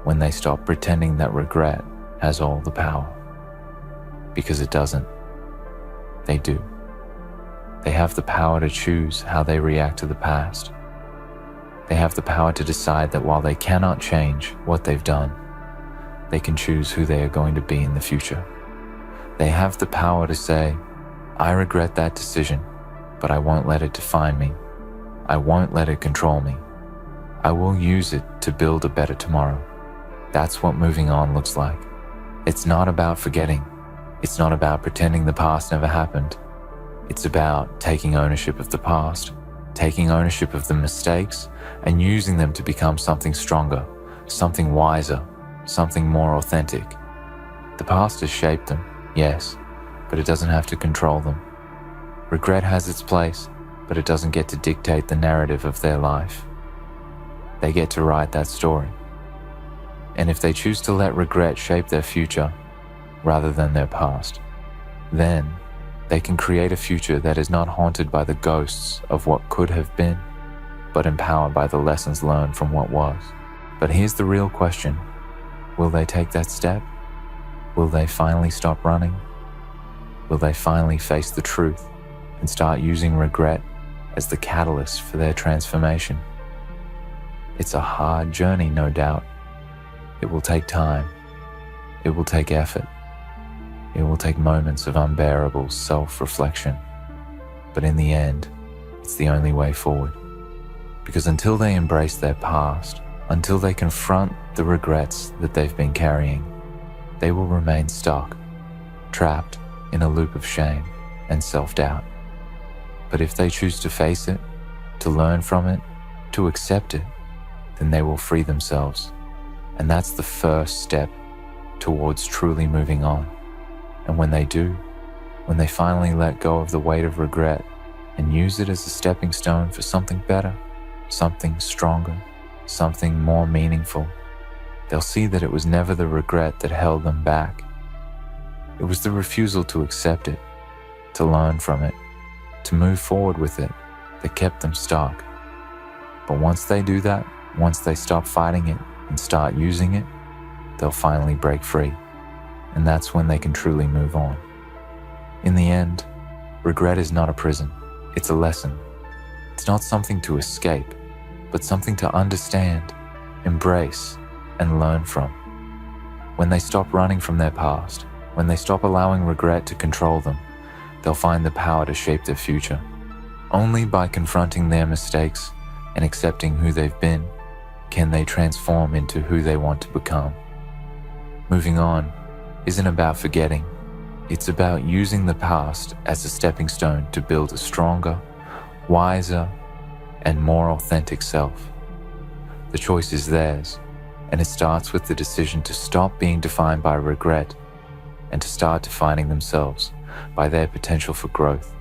when they stop pretending that regret has all the power. Because it doesn't. They do. They have the power to choose how they react to the past. They have the power to decide that while they cannot change what they've done, they can choose who they are going to be in the future. They have the power to say, I regret that decision, but I won't let it define me. I won't let it control me. I will use it to build a better tomorrow. That's what moving on looks like. It's not about forgetting. It's not about pretending the past never happened. It's about taking ownership of the past, taking ownership of the mistakes, and using them to become something stronger, something wiser, something more authentic. The past has shaped them, yes, but it doesn't have to control them. Regret has its place, but it doesn't get to dictate the narrative of their life. They get to write that story. And if they choose to let regret shape their future rather than their past, then they can create a future that is not haunted by the ghosts of what could have been, but empowered by the lessons learned from what was. But here's the real question. Will they take that step? Will they finally stop running? Will they finally face the truth and start using regret as the catalyst for their transformation? It's a hard journey, no doubt. It will take time. It will take effort. It will take moments of unbearable self-reflection. But in the end, it's the only way forward. Because until they embrace their past, until they confront the regrets that they've been carrying, they will remain stuck, trapped in a loop of shame and self-doubt. But if they choose to face it, to learn from it, to accept it, then they will free themselves. And that's the first step towards truly moving on. And when they do, when they finally let go of the weight of regret and use it as a stepping stone for something better, something stronger, something more meaningful, they'll see that it was never the regret that held them back. It was the refusal to accept it, to learn from it, to move forward with it that kept them stuck. But once they do that, once they stop fighting it and start using it, they'll finally break free. And that's when they can truly move on. In the end, regret is not a prison. It's a lesson. It's not something to escape, but something to understand, embrace, and learn from. When they stop running from their past, when they stop allowing regret to control them, they'll find the power to shape their future. Only by confronting their mistakes and accepting who they've been can they transform into who they want to become. Moving on isn't about forgetting. It's about using the past as a stepping stone to build a stronger, wiser, and more authentic self. The choice is theirs, and it starts with the decision to stop being defined by regret and to start defining themselves by their potential for growth.